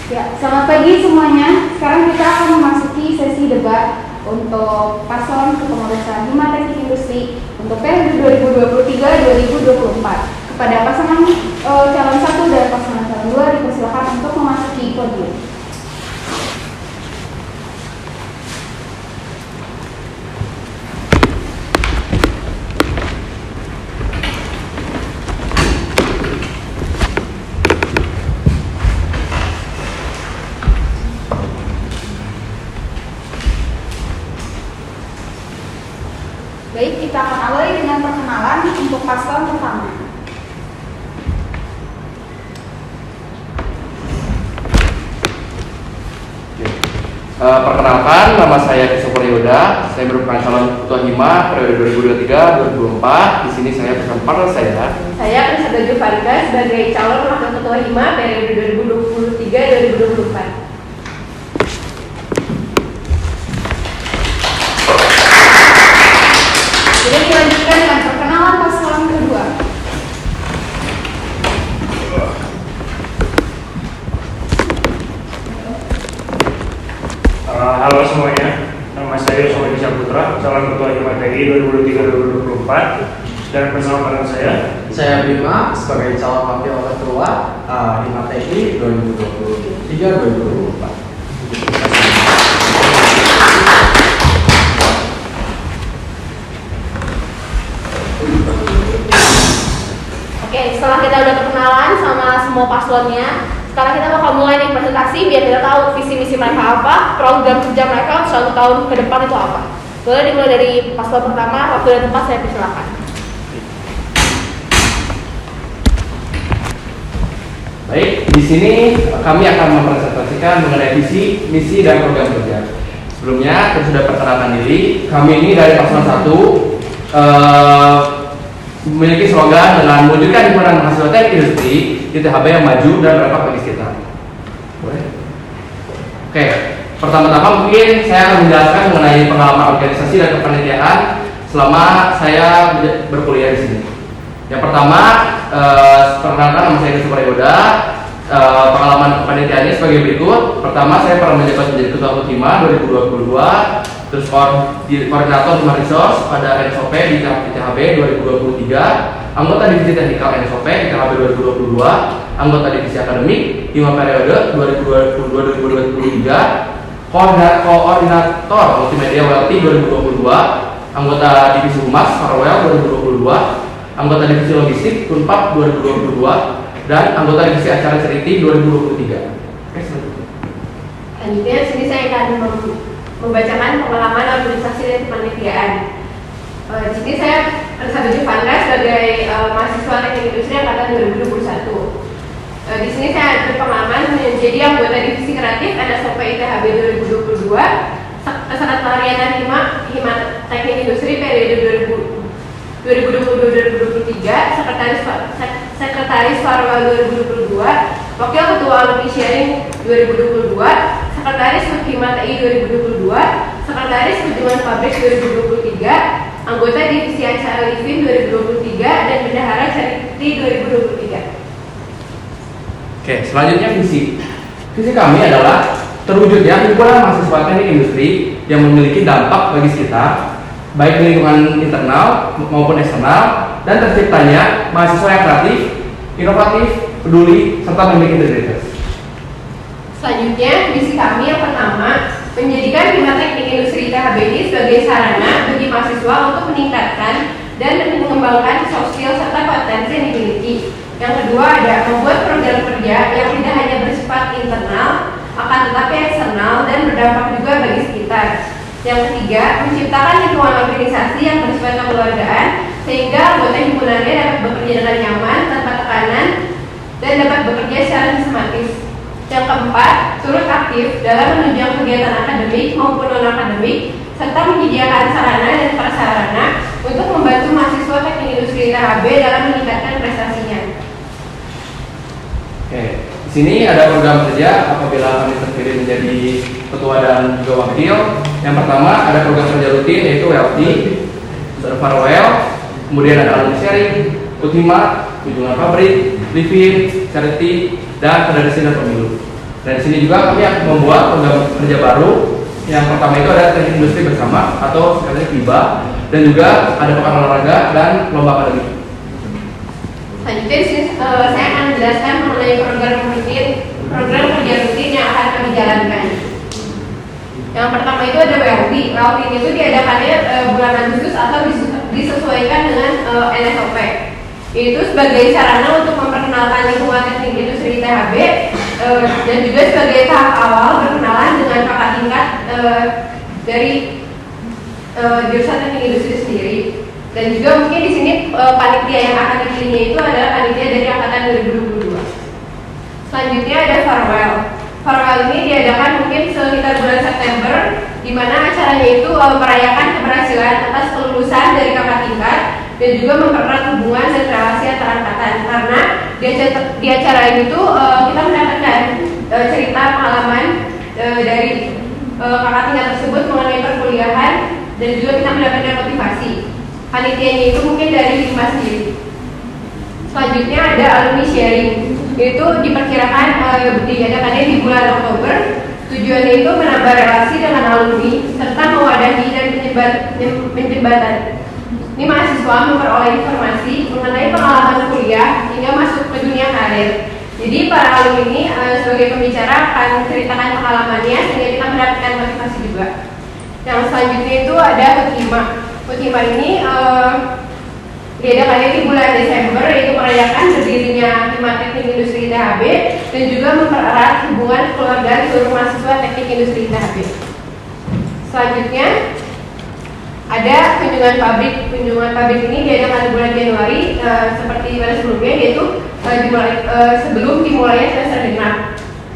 Ya, selamat pagi semuanya. Sekarang kita akan memasuki sesi debat untuk paslon kepengurusan Hima Teknik Industri untuk periode 2023-2024. Kepada pasangan calon 1 dan pasangan calon 2 dipersilakan untuk memasuki podium. Baik, kita akan awali dengan perkenalan untuk paslon pertama. Perkenalkan, nama saya Christopher Yoda. Saya merupakan calon ketua Hima periode 2023-2024. Di sini saya bersama partner saya. Saya Priscilla Jufarika sebagai calon wakil ketua Hima periode 2023-2024. Jadi dilanjutkan dengan perkenalan paslon kedua. Halo semuanya, nama saya Sony Saputra, calon ketua Hima TI 2023-2024. Dan bersama partner saya Bima sebagai calon wakil ketua Hima TI 2023-2024. Oke, setelah kita udah perkenalan sama semua paslonnya, sekarang kita bakal mulai nih presentasi biar kita tahu visi misi mereka apa, program kerja mereka untuk 1 tahun ke depan itu apa. Boleh dimulai dari paslon pertama, waktu dan tempat saya persilakan. Baik, di sini kami akan mempresentasikan mengenai visi, misi, dan program kerja. Sebelumnya, kita sudah perkenalkan diri. Kami ini dari paslon 1 memiliki slogan dengan mewujudkan himpunan mahasiswa teknik industri ITHB yang maju dan berdampak bagi sekitar. Boleh? Oke, pertama-tama mungkin saya akan menjelaskan mengenai pengalaman organisasi dan kepanitiaan selama saya berkuliah di sini. Yang pertama, perkenalkan nama saya Christopher Yoda. Pengalaman kepanitiaannya sebagai berikut. Pertama, saya pernah menjabat menjadi ketua Hima 2022. Terus koordinator Human Resource pada NSOP di ITHB 2023, anggota divisi teknikal NSOP di ITHB 2022, anggota divisi akademik Hima periode 2022-2023, koordinator multimedia WLT 2022, anggota divisi Humas Farwell 2022, anggota divisi logistik Unpad 2022, dan anggota divisi acara ceriti 2023. Oke, Selanjutnya, sini saya akan membacakan pengalaman organisasi dan kepanitiaan. Di sini saya Priscilla Jufarika sebagai mahasiswa teknik industri angkatan 2021. Di sini saya berpengalaman menjadi anggota divisi kreatif NSOP ITHB 2022, sekretariatan Hima Teknik Industri periode 2022-2023, sekretaris Farwell 2022, wakil ketua alumni sharing 2022, sekretaris Hima TI 2022, sekretaris hubungan pabrik 2023, anggota divisi acara Livin 2023, dan bendahara charity 2023. Oke, selanjutnya visi. Visi kami adalah terwujudnya himpunan mahasiswa teknik industri yang memiliki dampak bagi sekitar, baik di lingkungan internal maupun eksternal, dan terciptanya mahasiswa yang kreatif, inovatif, peduli, serta memiliki integritas. Selanjutnya, visi kami yang pertama, menjadikan Hima Teknik Industri ITHB ini sebagai sarana bagi mahasiswa untuk meningkatkan dan mengembangkan soft skill serta kompetensi yang dimiliki. Yang kedua ada membuat program kerja yang tidak hanya bersifat internal, akan tetapi eksternal dan berdampak juga bagi sekitar. Yang ketiga, menciptakan lingkungan organisasi yang bersifat kekeluargaan sehingga anggota himpunannya dapat bekerja dengan nyaman tanpa tekanan dan dapat bekerja secara sistematis. Yang keempat, turut aktif dalam menunjang kegiatan akademik maupun non-akademik serta menyediakan sarana dan prasarana untuk membantu mahasiswa teknik industri ITHB dalam meningkatkan prestasinya. Oke, di sini ada program kerja apabila kami terpilih menjadi ketua dan juga wakil. Yang pertama ada program kerja rutin yaitu WLT, Farwell, kemudian ada alumni sharing, Utima, kunjungan pabrik, living, charity, dan federasi dan pemilu. Dan di sini juga kami akan membuat program kerja baru. Yang pertama itu ada teknik industri bersama atau sekalian FIBA, dan juga ada pekan olahraga dan lomba akademik. Selanjutnya di sini, saya akan menjelaskan mengenai program kerja rutin yang akan kami jalankan. Yang pertama itu ada WLB. WLB itu diadakannya bulan Agustus atau disesuaikan dengan NSOP. Itu sebagai sarana untuk memperkenalkan lingkungan teknik industri ITHB dan juga sebagai tahap awal berkenalan dengan kakak tingkat dari jurusan teknik industri sendiri. Dan juga mungkin di sini panitia yang akan dipilihnya itu adalah panitia dari angkatan 2022. Selanjutnya ada farewell. Farewell ini diadakan mungkin sekitar bulan September, di mana acaranya itu merayakan keberhasilan atas kelulusan dari kakak tingkat dan juga mempererat hubungan dan relasi antar angkatan. Karena di acara ini tuh kita mendapatkan cerita pengalaman dari kakak tingkat tersebut mengenai perkuliahan dan juga kita mendapatkan motivasi. Panitianya itu mungkin dari Hikmah sendiri. Selanjutnya ada alumni sharing. Itu diperkirakan diadakannya di bulan Oktober. Tujuannya itu menambah relasi dengan alumni serta mewadahi dan menjembatani. Ini mahasiswa memperoleh informasi mengenai pengalaman kuliah hingga masuk ke dunia karir. Jadi para alumni ini sebagai pembicara akan menceritakan pengalamannya sehingga kita mendapatkan motivasi juga. Yang selanjutnya itu ada Hikmah ini diadakannya di bulan Desember, yaitu merayakan berdirinya Hikmah Teknik Industri ITHB dan juga mempererat hubungan keluarga seluruh mahasiswa Teknik Industri ITHB. Selanjutnya ada kunjungan pabrik. Kunjungan pabrik ini diadakan di bulan Januari seperti pada sebelumnya, yaitu sebelum dimulainya semester genap.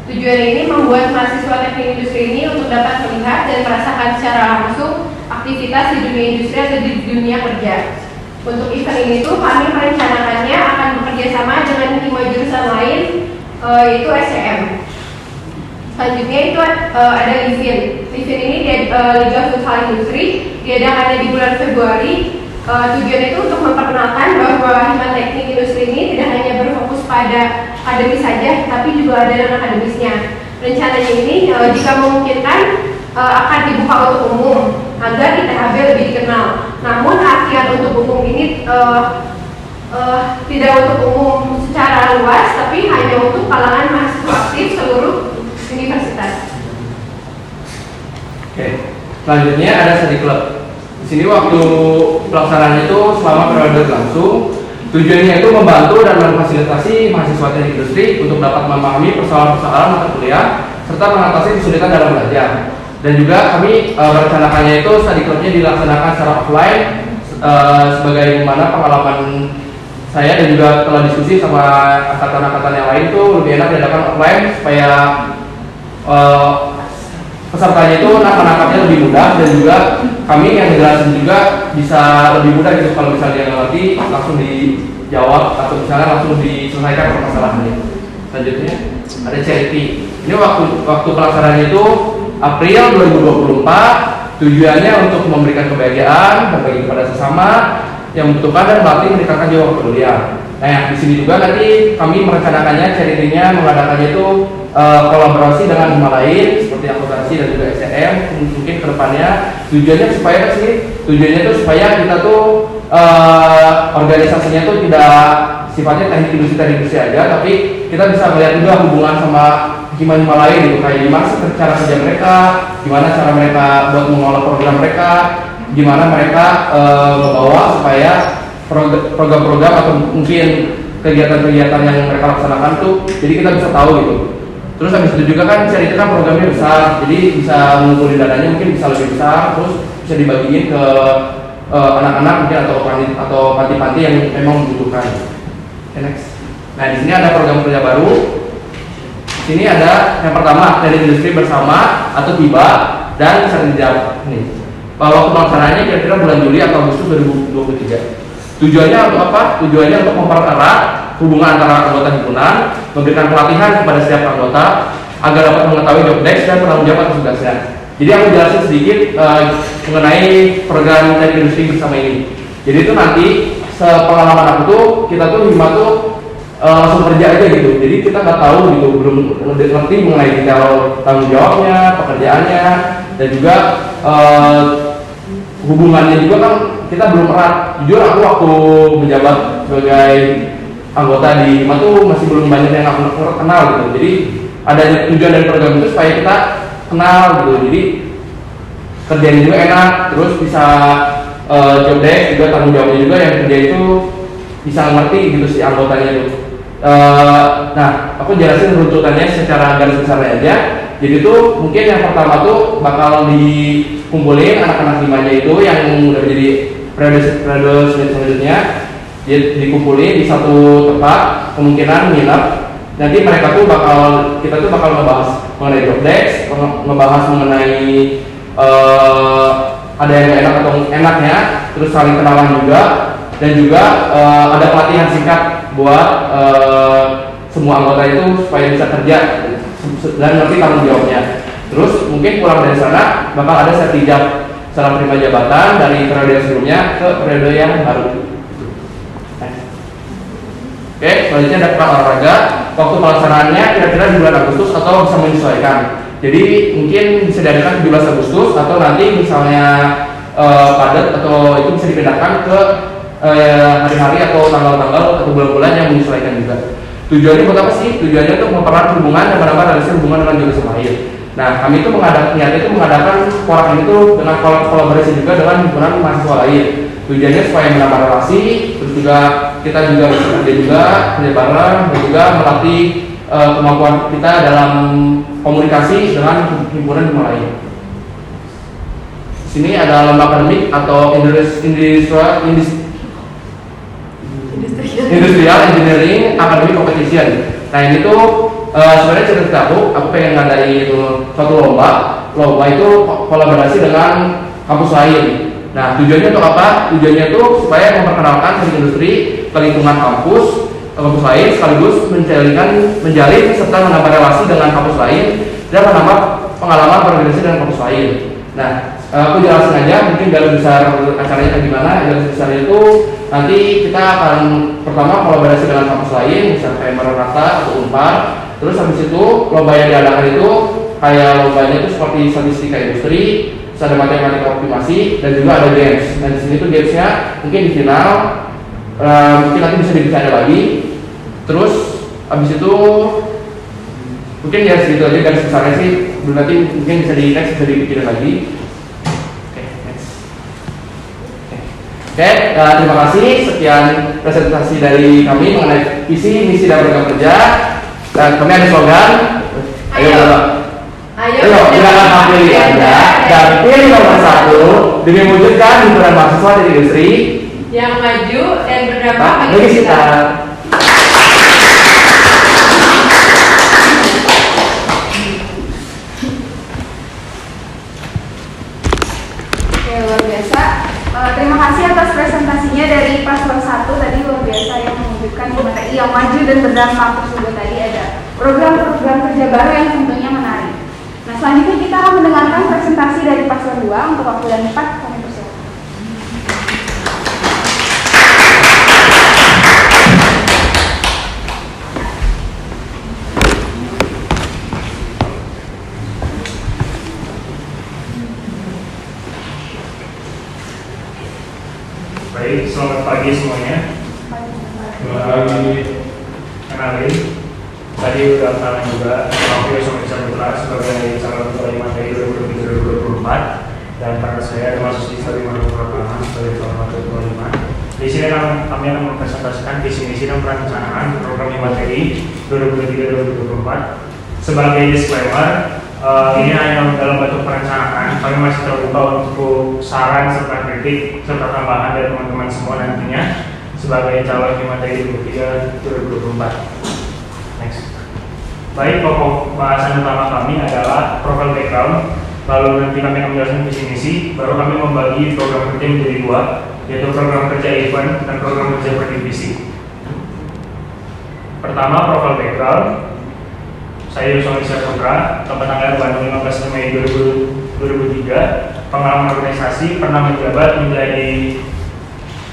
Tujuan ini membuat mahasiswa teknik industri ini untuk dapat melihat dan merasakan secara langsung aktivitas di dunia industri atau di dunia kerja. Untuk event ini tuh kami merencanakannya akan bekerja sama dengan 5 jurusan lain, yaitu SCM. Selanjutnya itu ada Livin. Livin ini Liga Futsal Industri, diadakannya di bulan Februari. Tujuan itu untuk memperkenalkan bahwa Hikmah Teknik Industri ini tidak hanya berfokus pada akademis saja, tapi juga ada non-akademisnya. Rencananya ini jika memungkinkan akan dibuka untuk umum agar ITHB lebih dikenal. Namun artian untuk umum ini tidak untuk umum secara luas, tapi hanya untuk kalangan mahasiswa aktif seluruh universitas. Oke, selanjutnya ada study club. Di sini waktu pelaksanaannya itu selama periode langsung. Tujuannya itu membantu dan memfasilitasi mahasiswa teknik industri untuk dapat memahami persoalan-persoalan mata kuliah serta mengatasi kesulitan dalam belajar. Dan juga kami merencanakannya itu study clubnya dilaksanakan secara offline sebagaimana pengalaman saya dan juga telah diskusi sama angkatan-angkatan yang lain itu lebih enak diadakan offline supaya pesertanya itu menangkapnya lebih mudah dan juga kami yang menjelaskan juga bisa lebih mudah gitu kalau misalnya dia nggak ngerti langsung dijawab atau misalnya langsung diselesaikan permasalahannya. Selanjutnya ada charity. Ini waktu pelaksanaannya itu April 2024. Tujuannya untuk memberikan kebahagiaan, berbagi kepada sesama yang membutuhkan dan melatih meningkatkan jiwa kepedulian. Nah, di sini juga nanti kami merencanakannya charity-nya mengadakannya itu kolaborasi dengan hima lain seperti akuntansi dan juga SCM mungkin kedepannya. Tujuannya tuh supaya kita tuh organisasinya tuh tidak sifatnya teknik industri aja, tapi kita bisa melihat juga hubungan sama hima lain gitu, kayak gimana cara kerja mereka, gimana cara mereka buat mengolah program mereka, gimana mereka membawa supaya program-program atau mungkin kegiatan-kegiatan yang mereka laksanakan tuh jadi kita bisa tahu gitu. Terus habis itu juga kan charity kan programnya besar, jadi bisa mengumpulin dananya mungkin bisa lebih besar, terus bisa dibagiin ke anak-anak mungkin atau panti-panti yang memang membutuhkan. Okay, next. Nah di sini ada program kerja baru. Di sini ada yang pertama dari industri bersama atau FIBA dan sertifikat nih. Bahwa pelaksanaannya kira-kira bulan Juli atau Agustus 2023. Tujuannya untuk apa? Tujuannya untuk mempererat hubungan antara anggota himpunan, memberikan pelatihan kepada setiap anggota agar dapat mengetahui job desk dan penanggung jawab atas tugasnya. Jadi aku jelasin sedikit mengenai program teknik industri bersama ini. Jadi itu nanti sepengalaman aku tuh kita tuh hima tuh langsung kerja aja gitu. Jadi kita nggak tahu gitu, belum ngerti mengenai detail tanggung jawabnya, pekerjaannya, dan juga hubungannya juga kan kita belum erat. Jujur aku waktu menjabat sebagai anggota di HIMA tuh masih belum banyak yang aku kenal gitu. Jadi ada tujuan dari program itu supaya kita kenal gitu. Jadi kerjanya juga enak, terus bisa job desk juga, tanggung jawabnya juga yang kerja itu bisa ngerti gitu si anggotanya itu. Nah, aku jelasin runtutannya secara garis besarnya aja. Jadi tuh mungkin yang pertama tuh bakal dikumpulin anak-anak HIMA-nya itu yang udah menjadi periode selanjutnya, dikumpulin di satu tempat, kemungkinan nginep. Nanti mereka tuh kita tuh bakal ngebahas mengenai job desk, ngebahas mengenai ada yang enak atau enaknya, terus saling kenalan juga, dan juga ada pelatihan singkat buat semua anggota itu supaya bisa kerja dan ngerti tanggung jawabnya. Terus mungkin pulang dari sana bakal ada sertijab serah terima jabatan dari periode sebelumnya ke periode yang baru. Oke, selanjutnya ada pekan olahraga. Waktu pelaksanaannya kira-kira di bulan Agustus atau bisa menyesuaikan. Jadi mungkin bisa diadakan 17 Agustus atau nanti misalnya padat atau itu bisa dipindahkan ke hari-hari atau tanggal-tanggal atau bulan-bulan yang menyesuaikan juga. Tujuannya buat apa sih? Tujuannya untuk mempererat hubungan dan menambah relasi hubungan dengan jurusan lain. Nah, kami itu mengadakan forum ini tuh dengan kolaborasi juga dengan himpunan mahasiswa lain. Tujuannya supaya menambah relasi, terus juga kita juga bisa kerja bareng, dan juga melatih kemampuan kita dalam komunikasi dengan himpunan lain. Sini ada lomba akademik atau Industrial Engineering Academic Competition. Nah ini tuh sebenarnya cerita aku pengen ngadain suatu lomba itu kolaborasi dengan kampus lain. Nah tujuannya untuk apa? Tujuannya tuh supaya memperkenalkan teknik industri ke lingkungan kampus lain, sekaligus menjalin serta menambah relasi dengan kampus lain dan menambah pengalaman berorganisasi dengan kampus lain. Nah aku jelasin aja mungkin garis besar acaranya kayak gimana. Garis besar itu nanti kita akan pertama kolaborasi dengan kampus lain, misalnya kayak Maranatha atau Unpar. Terus habis itu lomba yang diadakan itu kayak lombanya itu seperti statistika industri, terus ada matematika optimasi, dan juga ada games. Dan di sini tuh gamesnya mungkin di final, mungkin nanti bisa dibicarain lagi. Terus habis itu mungkin ya segitu aja garis besarnya sih. Belum nanti mungkin bisa di next, bisa dipikirin lagi. Oke, terima kasih. Sekian presentasi dari kami mengenai visi, misi, dan program kerja. Dan kami ada slogan. Ayo, silakan tampil Anda dan pilih nomor 1 demi mewujudkan himpunan mahasiswa dari industri yang maju dan berdampak bagi kita. Oke, luar biasa. Terima kasih atas presentasinya dari paslon 1 tadi, luar biasa yang menunjukkan materi yang maju dan berdampak. Terus juga tadi ada program-program kerja baru yang tentunya menarik. Nah, selanjutnya kita akan mendengarkan presentasi dari paslon 2 untuk waktu dan tempat. Kami persilakan. Baik, selamat pagi semuanya. Kenalin, tadi udah kenalan juga. Aku Yosef Putra sebagai calon ketua materi 2023-2024 dan partner saya ada Mas Susi dari Manufaktur sebagai calon ketua 5. Di sini kami akan mempresentasikan visi misi dan perencanaan program materi 2023-2024. Sebagai disclaimer, ini hanya dalam bentuk perencanaan. Kami masih terbuka untuk saran serta kritik serta tambahan dari teman-teman semua nantinya sebagai calon materi 2023-2024. Next. Baik, pokok bahasan utama kami adalah profil background. Lalu nanti kami akan menjelaskan visi misi. Baru kami membagi program kerja menjadi 2, yaitu program kerja event dan program kerja per divisi. Pertama, profil background. Saya Yosef Putra, tempat tanggal Bandung 15 Mei 2003. Pengalaman organisasi, pernah menjabat menjadi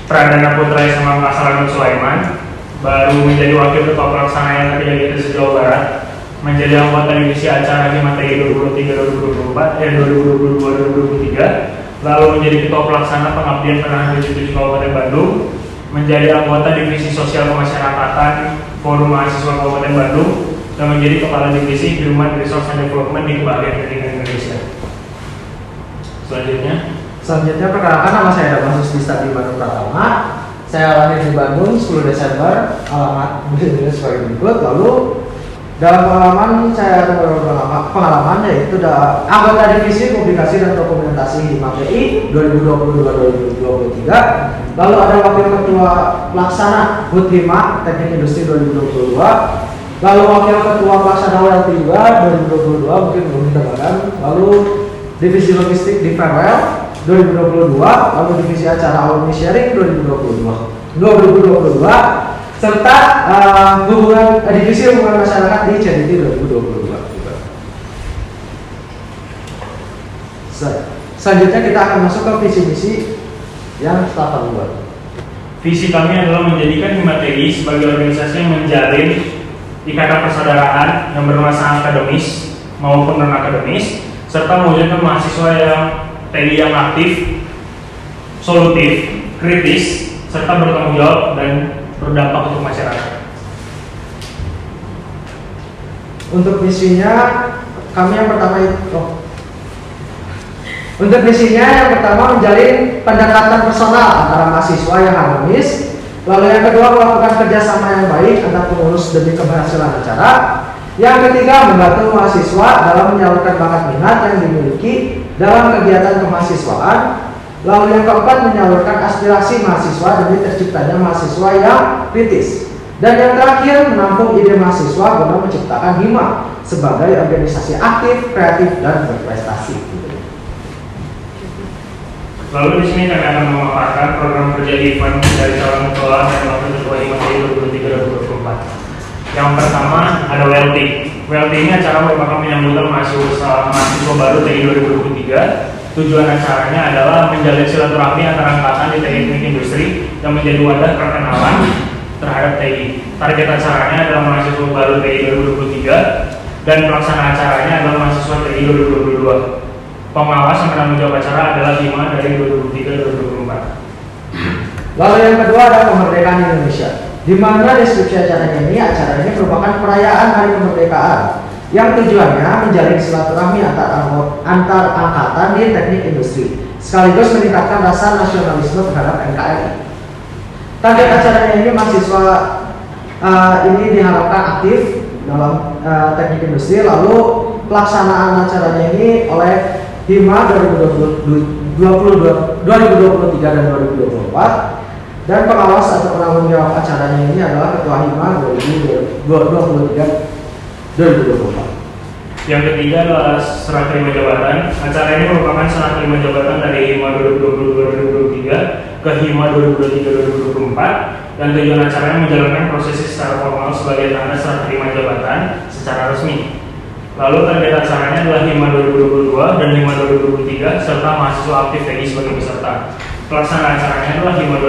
Pradana Putra SMA Asal Sulaiman. baru menjadi wakil ketua pelaksana yang ketiga gitu se-Jawa Barat, menjadi anggota divisi acara Hima TI 2023-2023, lalu menjadi ketua pelaksana pengabdian penahanan 77 Kabupaten Bandung, menjadi anggota divisi sosial kemasyarakatan Forum Mahasiswa Kabupaten Bandung, dan menjadi kepala divisi Human Resource and Development di Kebahagiaan Pendidikan Indonesia. Selanjutnya perkenalkan, nama saya Damasus Distadi Bandung Pratama. Saya lahir di Bandung 10 Desember, alamat sebagai berikut. Lalu dalam pengalaman yaitu anggota divisi publikasi dan dokumentasi Hima TI 2022-2023. Lalu ada wakil ketua pelaksana HUT Hima Teknik Industri 2022. Lalu wakil ketua pelaksana WLT juga 2022, mungkin belum ditambahkan. Lalu divisi logistik di Farewell 2022, lalu divisi acara alumni sharing 2022, serta divisi hubungan masyarakat di CDT 2022. Selanjutnya kita akan masuk ke visi misi yang telah kami buat. Visi kami adalah menjadikan Hima TI sebagai organisasi yang menjalin ikatan persaudaraan yang bernuansa akademis maupun non akademis, serta mewujudkan mahasiswa yang TI yang aktif, solutif, kritis, serta bertanggung jawab dan berdampak untuk masyarakat. Untuk misinya kami yang pertama Untuk misinya yang pertama menjalin pendekatan personal antara mahasiswa yang harmonis. Lalu yang kedua melakukan kerjasama yang baik antar pengurus demi keberhasilan acara. Yang ketiga membantu mahasiswa dalam menyalurkan bakat minat yang dimiliki dalam kegiatan kemahasiswaan. Lalu yang keempat menyalurkan aspirasi mahasiswa demi terciptanya mahasiswa yang kritis. Dan yang terakhir menampung ide mahasiswa guna menciptakan Hima sebagai organisasi aktif, kreatif, dan berprestasi. Lalu di sini kami akan memaparkan program kerja event dari calon ketua dan wakil ketua Hima TI 2023-2024. Yang pertama ada WLT. WLT ini acara merupakan penyambutan mahasiswa baru TI 2023. Tujuan acaranya adalah menjalin silaturahmi antara angkatan di teknik industri dan menjadi wadah perkenalan terhadap TI. Target acaranya adalah mahasiswa baru TI 2023 dan pelaksana acaranya adalah mahasiswa TI 2022. Pengawas yang penanggung jawab acara adalah Hima dari 2023-2024. Lalu yang kedua ada kemerdekaan Indonesia, di mana deskripsi acaranya ini merupakan perayaan Hari Kemerdekaan yang tujuannya menjalin silaturahmi antar angkatan di teknik industri, sekaligus meningkatkan rasa nasionalisme terhadap NKRI. Target acaranya ini mahasiswa ini diharapkan aktif dalam teknik industri. Lalu pelaksanaan acaranya ini oleh Hima 2023 dan 2024, dan pengawas atau penanggung jawab acaranya ini adalah Ketua Hima 2023-2024. Yang ketiga adalah serah terima jabatan. Acara ini merupakan serah terima jabatan dari Hima 2022-2023 ke Hima 2023-2024, dan tujuan acaranya menjalankan prosesi secara formal sebagai tanda serah terima jabatan secara resmi. Lalu target acaranya adalah Hima 2022 dan Hima 2023 serta mahasiswa aktif TI sebagai peserta. Pelaksana acaranya adalah Hima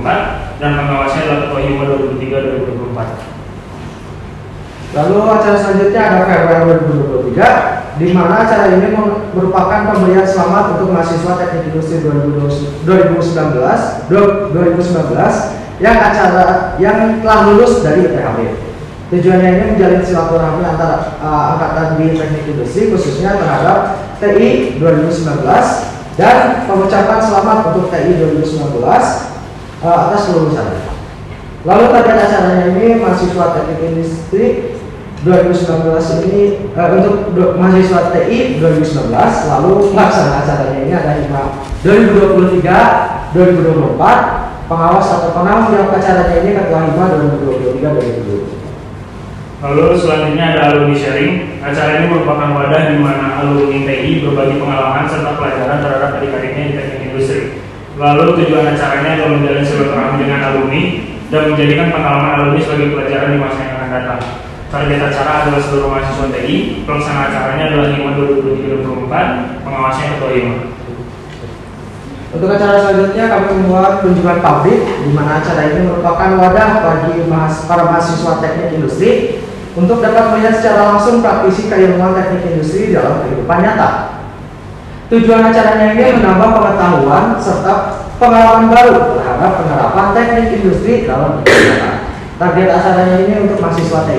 2023-2024 dan pengawasnya adalah Ketua Hima 2023-2024. Lalu acara selanjutnya ada Farewell 2023, di mana acara ini merupakan pemberian selamat untuk mahasiswa teknik industri 2019 yang telah lulus dari ITHB. Tujuannya ini menjalin silaturahmi antara angkatan di teknik industri, khususnya terhadap TI 2019, dan pengucapan selamat untuk TI 2019 atas kelulusannya. Lalu target acaranya ini mahasiswa teknik industri 2019 ini untuk mahasiswa TI 2019. Lalu pelaksana acaranya ini ada Hima 2023-2024. Pengawas atau penanggung jawab acaranya ini Ketua Hima 2023-2024. Lalu selanjutnya ada alumni sharing. Acara ini merupakan wadah di mana alumni TI berbagi pengalaman serta pelajaran terhadap adik-adiknya di teknik industri. Lalu tujuan acaranya adalah menjalin silaturahmi dengan alumni dan menjadikan pengalaman alumni sebagai pelajaran di masa yang akan datang. Target acara adalah seluruh mahasiswa TI. Pelaksana acaranya adalah Hima 2023-2024. Pengawasnya Ketua Hima. Untuk acara selanjutnya kami membuat kunjungan pabrik, di mana acara ini merupakan wadah bagi para mahasiswa teknik industri untuk dapat melihat secara langsung praktisi keilmuan teknik industri dalam kehidupan nyata. Tujuan acaranya ini menambah pengetahuan serta pengalaman baru terhadap penerapan teknik industri dalam kehidupan nyata. Target acaranya ini untuk mahasiswa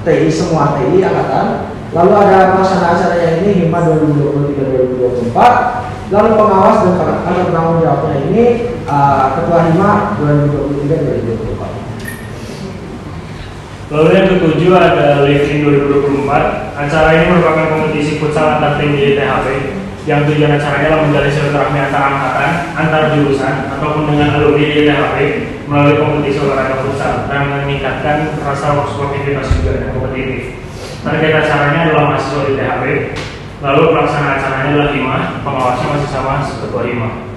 TI semua TI angkatan. Lalu ada pelaksana acaranya ini HIMA 2023-2024. Lalu pengawas dan penanggung jawabnya ini Ketua HIMA 2023-2024. Lalu yang ketujuh ada Living 2024. Acara ini merupakan kompetisi futsal antar tim di ITHB yang tujuan acaranya adalah menjalin silaturahmi antar angkatan, antar jurusan, ataupun dengan alumni di ITHB melalui kompetisi olahraga futsal dan meningkatkan rasa sportivitas juga dan kompetitif. Target acaranya adalah mahasiswa di ITHB. Lalu pelaksana acaranya adalah HIMA, pengawasnya masih sama Ketua HIMA.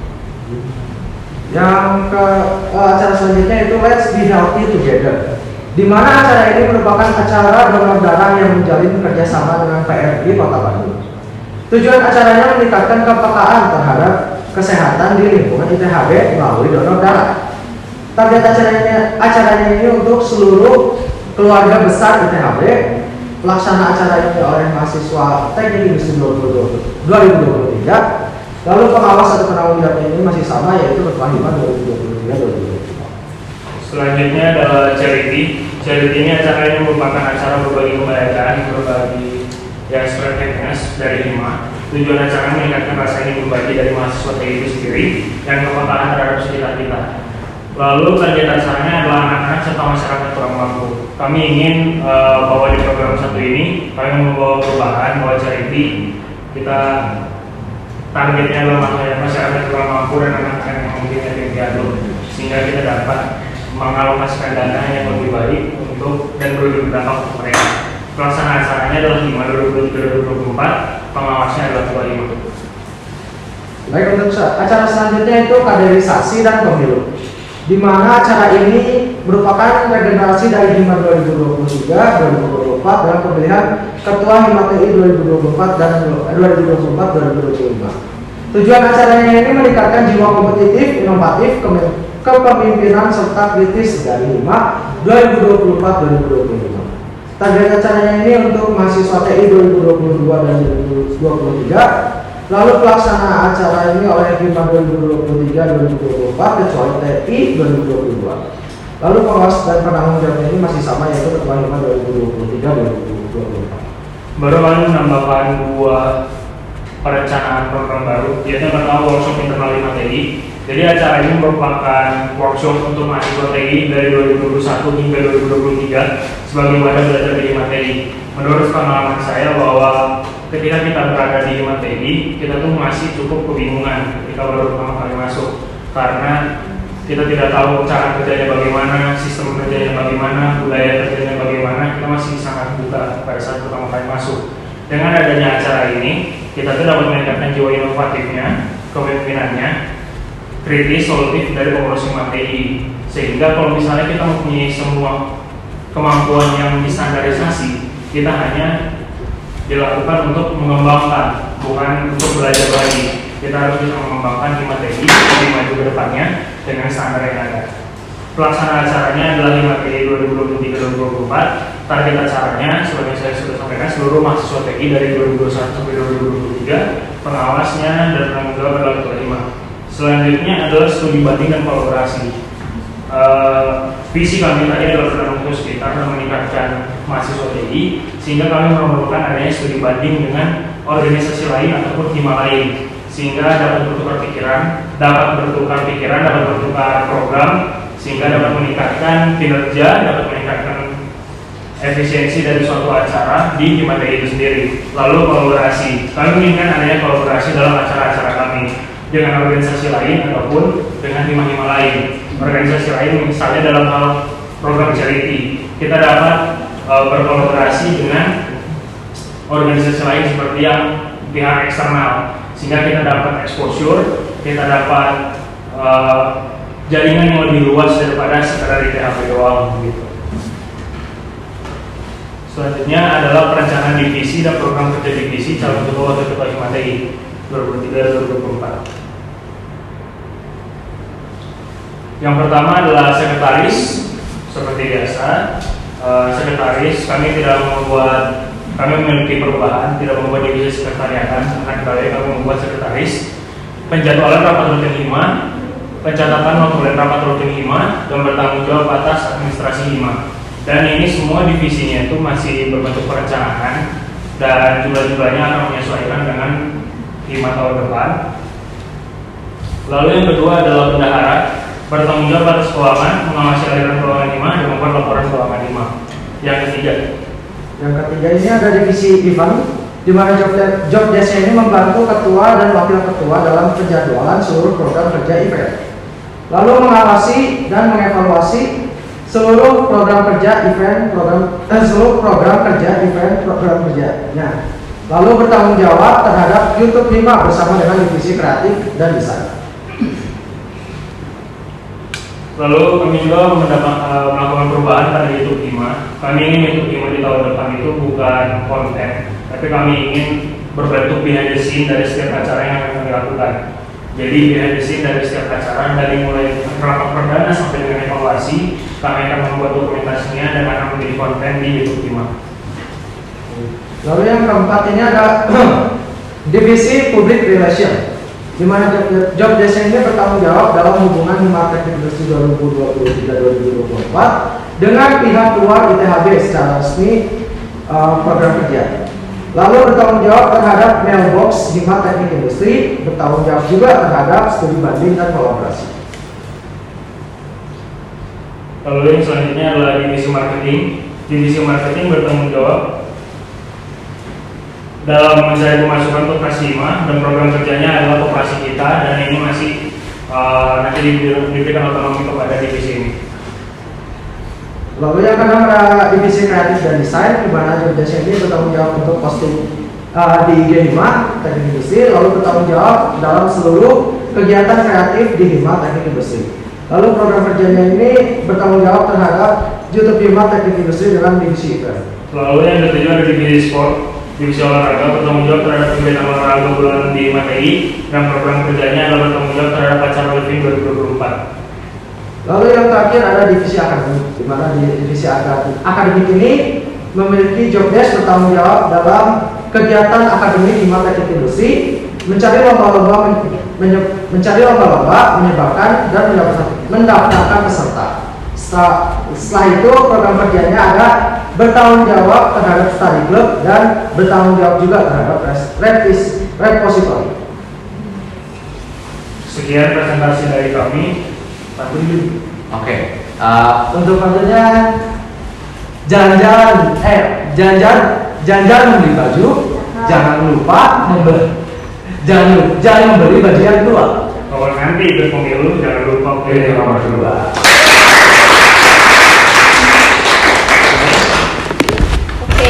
Yang ke acara selanjutnya itu Let's Be Healthy Together, di mana acara ini merupakan acara donor darah yang menjalin kerjasama dengan PRI Kota Bandung. Tujuan acaranya meningkatkan kepekaan terhadap kesehatan di lingkungan ITHB melalui donor darah. Target acaranya ini untuk seluruh keluarga besar ITHB. Pelaksana acara ini oleh mahasiswa Teknik Industri 2023. Lalu pengawas atau penanggung jawabnya ini masih sama, yaitu Ketua HIMA 2023-2024. Selanjutnya adalah charity. Charity ini acara ini merupakan acara berbagi kebahagiaan, berbagi spread happiness dari HIMA. Tujuan acara meningkatkan rasa ingin berbagi dari mahasiswa TI itu sendiri dan kepekaan terhadap sekitar kita. Lalu target acaranya adalah anak-anak serta masyarakat kurang mampu. Kami ingin bahwa di program satu ini kami membawa perubahan, bahwa charity kita targetnya adalah masyarakat kurang mampu dan anak-anak yang mungkin yatim piatu, sehingga kita dapat mengalokasikan dana yang lebih baik untuk dan berdampak untuk mereka. Pelaksana acaranya adalah HIMA 2023-2024, pengawasnya adalah Ketua HIMA. Baik, untuk acara selanjutnya itu kaderisasi dan pemilu, di mana acara ini merupakan regenerasi dari HIMA 2023-2024 dalam pemilihan Ketua HIMA TI 2024 dan 2024-2025. Tujuan acaranya ini meningkatkan jiwa kompetitif, inovatif, kepemimpinan serta kritis dari HIMA 2024-2025. Target acaranya ini untuk mahasiswa TI 2022 dan 2023. Lalu pelaksana acara ini oleh HIMA 2023-2024 kecuali TI 2022. Lalu pengawas dan penanggung jawabnya ini masih sama, yaitu Ketua HIMA 2023-2024. Baru kami menambahkan dua perencanaan program baru, yaitu yang pertama workshop internal HIMA TI. Jadi acara ini merupakan workshop untuk mahasiswa TI dari 2021 hingga 2023 sebagai wadah belajar di HIMA TI. Menurut pengalaman saya bahwa ketika kita berada di HIMA TI, kita tuh masih cukup kebingungan ketika baru pertama kali masuk, karena kita tidak tahu cara kerjanya bagaimana, sistem kerjanya bagaimana, budaya kerjanya bagaimana. Kita masih sangat buta pada saat pertama kali masuk. Dengan adanya acara ini, kita tuh dapat meningkatkan jiwa inovatifnya, kepemimpinannya, kritis, solutif dari pengurus HIMA TI. Sehingga kalau misalnya kita mempunyai semua kemampuan yang distandarisasi, kita hanya dilakukan untuk mengembangkan, bukan untuk belajar lagi. Kita harus bisa mengembangkan HIMA TI lebih maju ke depannya dengan standar yang ada. Pelaksana acaranya adalah HIMA TI 2023-2024. Target acaranya, seperti saya sudah sampaikan, seluruh mahasiswa TI dari 2021 sampai 2023. Pengawasnya dan penanggung jawab adalah Ketua HIMA. Selanjutnya adalah studi banding dan kolaborasi. Visi kami tadi adalah bertanggung sekitar dan meningkatkan mahasiswa TI, sehingga kami memerlukan adanya studi banding dengan organisasi lain ataupun HIMA lain, sehingga dapat bertukar pikiran, dapat bertukar program, sehingga dapat meningkatkan kinerja, dapat meningkatkan efisiensi dari suatu acara di HIMA TI itu sendiri. Lalu kolaborasi, kami menginginkan adanya kolaborasi dalam acara-acara kami dengan organisasi lain ataupun dengan HIMA-HIMA lain. Organisasi lain misalnya dalam hal program charity, kita dapat berkolaborasi dengan organisasi lain seperti yang pihak eksternal, sehingga kita dapat exposure, kita dapat jaringan yang lebih luas daripada sekedar di THP doang gitu. Selanjutnya adalah perencanaan divisi dan program kerja divisi calon ketua wakil ketua HIMA TI 2023-2024. Yang pertama adalah sekretaris, seperti biasa. Sekretaris kami memiliki perubahan, tidak membuat divisi sekretariatan, akan kami membuat sekretaris, penjadwalan rapat rutin HIMA, pencatatan waktu rapat rutin HIMA, dan bertanggung jawab atas administrasi HIMA. Dan ini semua divisinya itu masih berbentuk perencanaan dan jumlah-jumlahnya akan menyesuaikan dengan HIMA tahun depan. Lalu yang kedua adalah bendahara, bertanggung jawab atas keuangan, mengawasi aliran keuangan HIMA, dan membuat laporan keuangan HIMA. Yang ketiga ini ada divisi event, di mana job desk ini membantu ketua dan wakil ketua dalam penjadwalan seluruh program kerja event. Lalu mengawasi dan mengevaluasi seluruh program kerja event, program kerjanya. Lalu bertanggung jawab terhadap YouTube 5 bersama dengan divisi kreatif dan desain. Lalu kami juga melakukan perubahan pada YouTube 5. Kami ingin YouTube 5 di tahun depan itu bukan konten, tapi kami ingin berbentuk behind the scene dari setiap acara yang akan kami lakukan. Jadi behind the scene dari setiap acara, dari mulai rapat perdana sampai dengan evaluasi, kami akan membuat dokumentasinya dan akan menjadi konten di YouTube 5. Lalu yang keempat ini ada divisi public relation, di mana job desk ini bertanggung jawab dalam hubungan HIMA Teknik Industri 2023-2024 dengan pihak luar ITHB secara resmi program kerja. Lalu bertanggung jawab terhadap mailbox HIMA Teknik Industri, bertanggung jawab juga terhadap studi banding dan kolaborasi. Lalu yang selanjutnya adalah divisi marketing. Divisi marketing bertanggung jawab dalam mencari pemasukan untuk operasi HIMA, dan program kerjanya adalah operasi kita, dan ini masih nanti diberikan otonomi kepada divisi ini. Lalu yang kedua ada divisi kreatif dan desain, di mana job desk ini bertanggung jawab untuk posting di IG HIMA Teknik Industri, lalu bertanggung jawab dalam seluruh kegiatan kreatif di HIMA Teknik Industri. Lalu program kerjanya ini bertanggung jawab terhadap YouTube HIMA Teknik Industri dengan divisi event. Lalu yang ketujuh ada divisi sport. Divisi olahraga bertanggung jawab terhadap kegiatan olahraga bulanan di MATI, dan program kerjanya adalah bertanggung jawab terhadap acara Living 2024. Lalu yang terakhir ada divisi akademik, di mana divisi akademik ini memiliki job desk bertanggung jawab dalam kegiatan akademik HIMA Teknik Industri, mencari lomba-lomba, menyebarkan dan mendaftarkan peserta. Setelah itu program kerjanya ada bertanggung jawab terhadap study club dan bertanggung jawab juga terhadap repository. Sekian presentasi dari kami. Pak Tunjun. Oke. Untuk selanjutnya jalan-jalan membeli baju, jangan lupa membeli baju yang tua. Kalau nanti ikut pemilu jangan lupa pilih nomor 2.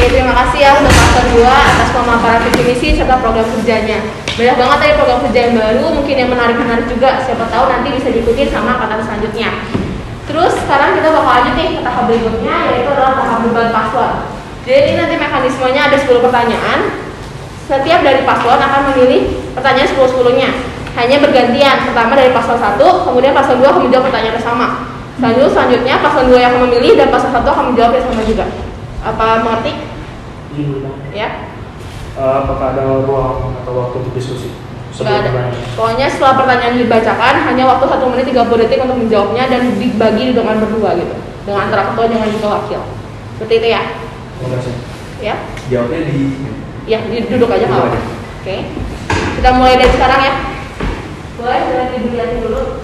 Terima kasih ya untuk paslon 2 atas pemaparan visi misi serta program kerjanya. Banyak banget tadi program kerja yang baru, mungkin yang menarik juga. Siapa tahu nanti bisa diikuti sama angkatan selanjutnya. Terus sekarang kita bakal lanjut nih ke tahap berikutnya, yaitu adalah tahap debat paslon. Jadi ini nanti mekanismenya ada 10 pertanyaan. Setiap dari paslon akan memilih pertanyaan 10-10-nya. Hanya bergantian. Pertama dari paslon 1, kemudian paslon 2 akan menjawab pertanyaan yang sama. Selanjutnya paslon 2 yang akan memilih dan paslon 1 akan menjawab yang sama juga. Apa mengerti? Ya. Apakah ada ruang atau waktu untuk diskusi? Nggak ada. Pokoknya setelah pertanyaan dibacakan hanya waktu 1 menit 30 detik untuk menjawabnya, dan dibagi dengan berdua gitu, dengan antara ketua dengan juga wakil. Seperti itu ya. Terima kasih. Ya. Jawabnya Duduk aja nggak apa-apa. Oke. Kita mulai dari sekarang ya. Boleh dengan dilihatin dulu.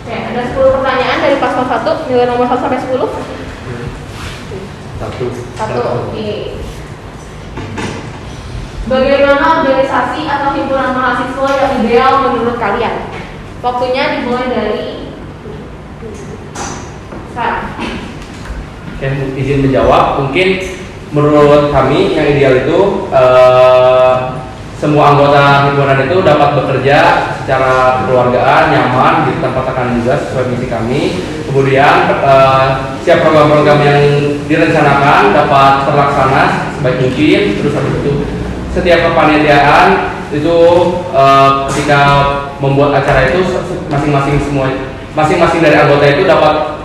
Oke, ada 10 pertanyaan dari paslon 1, nilai nomor 1 sampai 10. 1. Oke. Bagaimana organisasi atau himpunan mahasiswa yang ideal menurut kalian? Waktunya dimulai dari sekarang. Izin menjawab, mungkin menurut kami yang ideal itu semua anggota himpunan itu dapat bekerja secara kekeluargaan, nyaman di tempat akan juga sesuai misi kami. Kemudian setiap program-program yang direncanakan dapat terlaksana sebaik mungkin. Terus habis itu setiap kepanitiaan itu ketika membuat acara itu masing-masing dari anggota itu dapat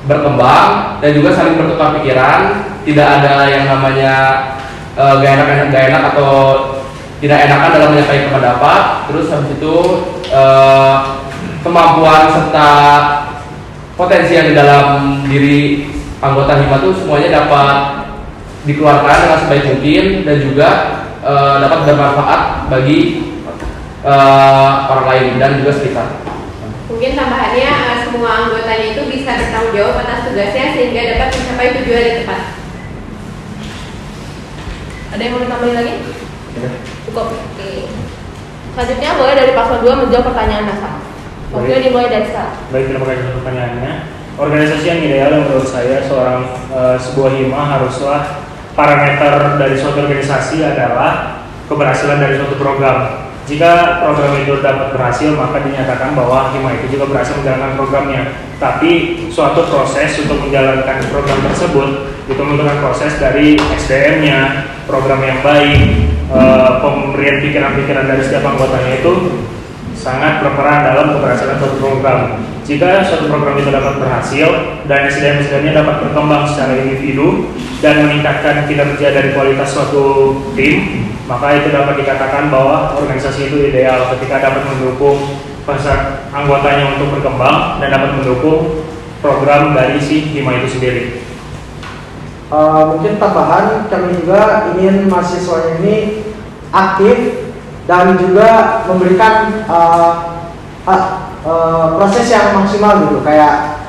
berkembang dan juga saling bertukar pikiran, tidak ada yang namanya gak enak atau tidak enakan dalam menyampaikan pendapat. Terus habis itu kemampuan serta potensi yang di dalam diri anggota HIMA itu semuanya dapat dikeluarkan dengan sebaik mungkin dan juga dapat bermanfaat bagi orang lain dan juga sekitar. Mungkin tambahannya semua anggotanya itu bisa bertanggung jawab atas tugasnya sehingga dapat mencapai tujuan yang tepat. Ada yang mau ditambahin lagi? Cukup. Oke. Selanjutnya boleh dari paslon 2 menjawab pertanyaan Nasa. Waktunya dimulai dari sekarang. Baik, terima kasih atas pertanyaannya. Organisasi yang ideal menurut saya sebuah HIMA haruslah parameter dari suatu organisasi adalah keberhasilan dari suatu program. Jika program itu dapat berhasil, maka dinyatakan bahwa HIMA itu juga berhasil menjalankan programnya. Tapi suatu proses untuk menjalankan program tersebut itu membutuhkan proses dari SDM-nya, program yang baik, pemberian pikiran-pikiran dari setiap anggotanya itu sangat berperan dalam keberhasilan suatu program. Jika suatu program itu dapat berhasil dan SDM-nya dapat berkembang secara individu dan meningkatkan kinerja dari kualitas suatu tim, maka itu dapat dikatakan bahwa organisasi itu ideal ketika dapat mendukung anggotanya untuk berkembang dan dapat mendukung program dari si HIMA itu sendiri. Mungkin tambahan, kami juga ingin mahasiswanya ini aktif dan juga memberikan proses yang maksimal gitu, kayak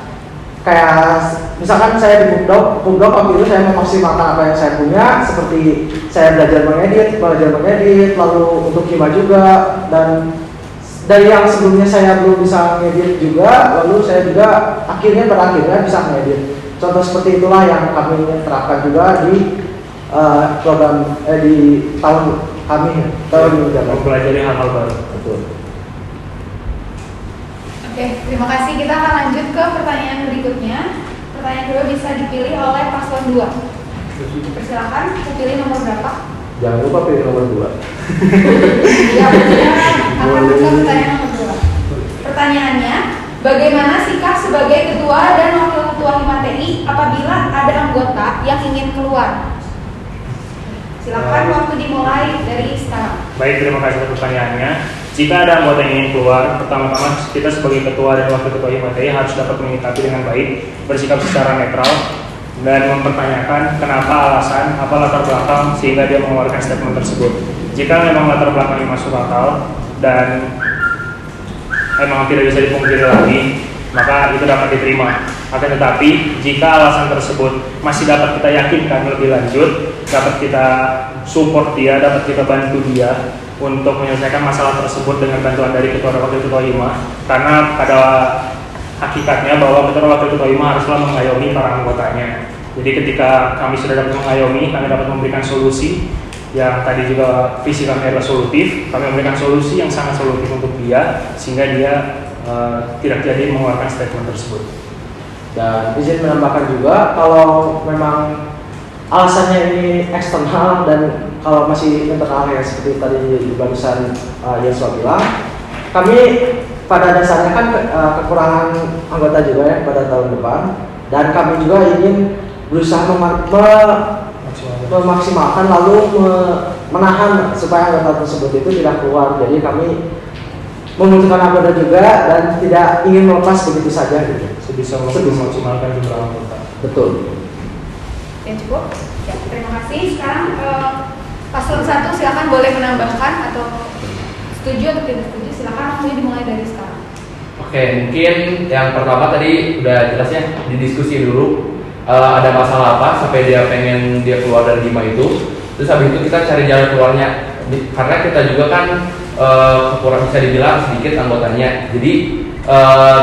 misalkan saya di Pupdok waktu itu saya memaksimalkan apa yang saya punya, seperti saya belajar mengedit, lalu untuk HIMA juga, dan dari yang sebelumnya saya belum bisa ngedit juga, lalu saya juga berakhirnya bisa ngedit. Contoh seperti itulah yang kami ingin terapkan juga di program di tahun ini mempelajari hal-hal baru. Betul. Oke, terima kasih. Kita akan lanjut ke pertanyaan berikutnya. Pertanyaan kedua bisa dipilih oleh paslon 2. Persilakan, pilih nomor berapa? Jangan lupa pilih nomor 2. Ya, akan ke pertanyaan nomor 2. Pertanyaannya, bagaimana sikap sebagai ketua dan wakil ketua HIMA TI apabila ada anggota yang ingin keluar? Silakan, waktu dimulai dari sekarang. Baik, terima kasih atas pertanyaannya. Jika ada anggota yang ingin keluar, pertama-tama kita sebagai ketua dan wakil ketua HIMA TI harus dapat menyikapi dengan baik, bersikap secara netral, dan mempertanyakan kenapa alasan, apa latar belakang sehingga dia mengeluarkan statement tersebut. Jika memang latar belakangnya masuk akal dan memang tidak bisa dipungkiri lagi, maka itu dapat diterima. Akan tetapi, jika alasan tersebut masih dapat kita yakinkan lebih lanjut, dapat kita support dia, dapat kita bantu dia untuk menyelesaikan masalah tersebut dengan bantuan dari ketua dan wakil ketua HIMA, karena pada hakikatnya bahwa ketua dan wakil ketua HIMA haruslah mengayomi para anggotanya. Jadi ketika kami sudah dapat mengayomi, kami dapat memberikan solusi yang tadi juga visi kami adalah solutif. Kami memberikan solusi yang sangat solutif untuk dia sehingga dia tidak jadi mengeluarkan statement tersebut. Dan izin menambahkan juga, kalau memang alasannya ini eksternal dan kalau masih internal ya seperti tadi di barusan Yeswa bilang, kami pada dasarnya kan kekurangan anggota juga ya pada tahun depan, dan kami juga ingin berusaha memaksimalkan lalu menahan supaya anggota tersebut itu tidak keluar. Jadi kami membutuhkan anggota juga dan tidak ingin melepas begitu saja gitu. Sebisa mungkin memaksimalkan jumlah anggota. Betul. Ya, cukup. Ya, terima kasih. Sekarang paslon 1 silakan boleh menambahkan atau setuju atau tidak setuju. Silakan, waktunya dimulai dari sekarang. Oke, mungkin yang pertama tadi udah jelasnya didiskusi dulu. Ada masalah apa sampai dia pengen dia keluar dari HIMA itu. Terus habis itu kita cari jalan keluarnya. Karena kita juga kan kurang bisa dibilang sedikit anggotanya. Jadi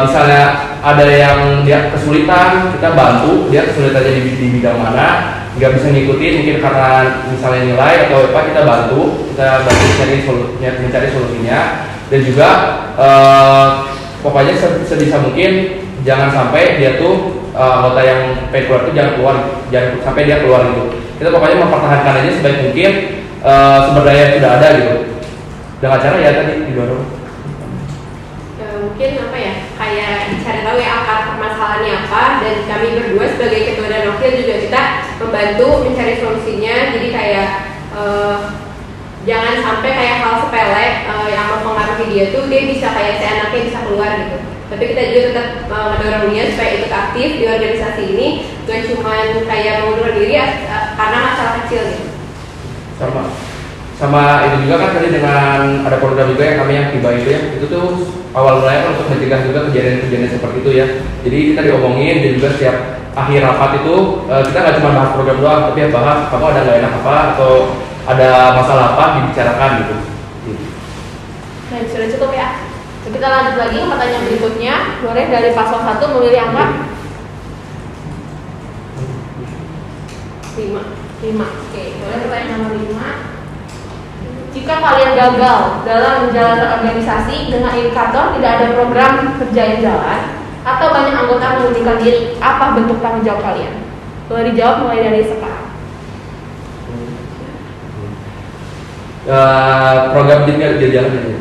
misalnya ada yang dia kesulitan, kita bantu dia kesulitannya di bidang mana, nggak bisa ngikutin mungkin karena misalnya nilai atau apa, kita bantu mencari solusinya. Dan juga pokoknya sebisa mungkin jangan sampai dia tuh anggota yang pengen keluar itu jangan sampai dia keluar gitu. Kita pokoknya mempertahankan aja sebaik mungkin sumber daya yang sudah ada gitu. dengan cara ya tadi didorong. Mungkin apa ya, kayak cari tahu ya akar permasalahannya apa, dan kami berdua sebagai ketua dan wakil juga kita membantu mencari solusinya. Jadi kayak jangan sampai kayak hal sepele yang mempengaruhi dia tuh dia bisa kayak seenaknya bisa keluar gitu. Tapi kita juga tetap mendorong dia supaya ikut aktif di organisasi ini, gak cuman kayak mengundurkan diri karena masalah kecil gitu. Sama itu juga kan tadi dengan ada program juga yang kami yang tiba itu ya, itu tuh awal mulanya kan untuk mencegah juga kejadian-kejadian seperti itu ya. Jadi kita diomongin dan juga setiap akhir rapat itu kita nggak cuma bahas program doang, tapi ya bahas kamu ada nggak enak apa atau ada masalah apa dibicarakan gitu. Nah, sudah cukup ya. Kita lanjut lagi ke pertanyaan berikutnya. Boleh dari paslon 1 memilih angka 5. Oke, boleh pertanyaan nomor 5. Jika kalian gagal dalam menjalankan organisasi dengan indikator tidak ada program kerja yang jalan atau banyak anggota mengundurkan diri, apa bentuk tanggung jawab kalian? Boleh dijawab mulai dari sekarang. Program tidak jalan ya.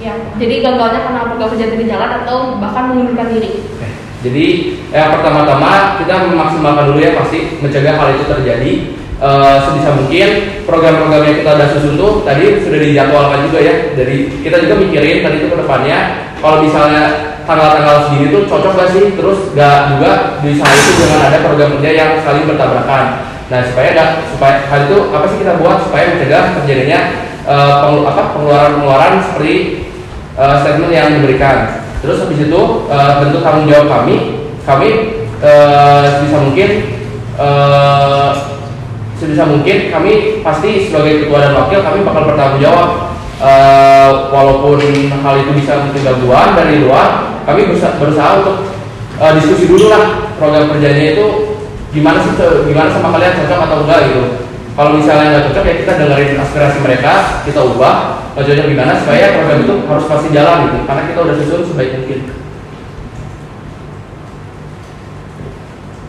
Ya, jadi gagalnya karena program kerja tidak jalan atau bahkan mengundurkan diri. Jadi yang pertama-tama kita memaksimalkan dulu ya pasti mencegah hal itu terjadi. Sebisa mungkin program-program yang kita udah susun tuh tadi sudah dijadwalkan juga ya. Jadi kita juga mikirin tadi itu ke depannya kalau misalnya tanggal-tanggal segini tuh cocok gak sih, terus gak juga di saat itu jangan ada program kerja yang saling bertabrakan. Nah supaya hal itu apa sih kita buat supaya mencegah terjadinya pengeluaran seperti statement yang diberikan. Terus habis itu bentuk tanggung jawab kami sebisa mungkin kami pasti sebagai ketua dan wakil kami bakal bertanggung jawab, walaupun hal itu bisa mungkin gangguan dari luar, kami berusaha untuk diskusi dulu lah program kerjanya itu gimana sama kalian, cocok atau enggak gitu. Kalau misalnya nggak cocok ya kita dengerin aspirasi mereka, kita ubah, cocok gimana supaya program itu harus pasti jalan gitu, karena kita udah susun sebaik mungkin.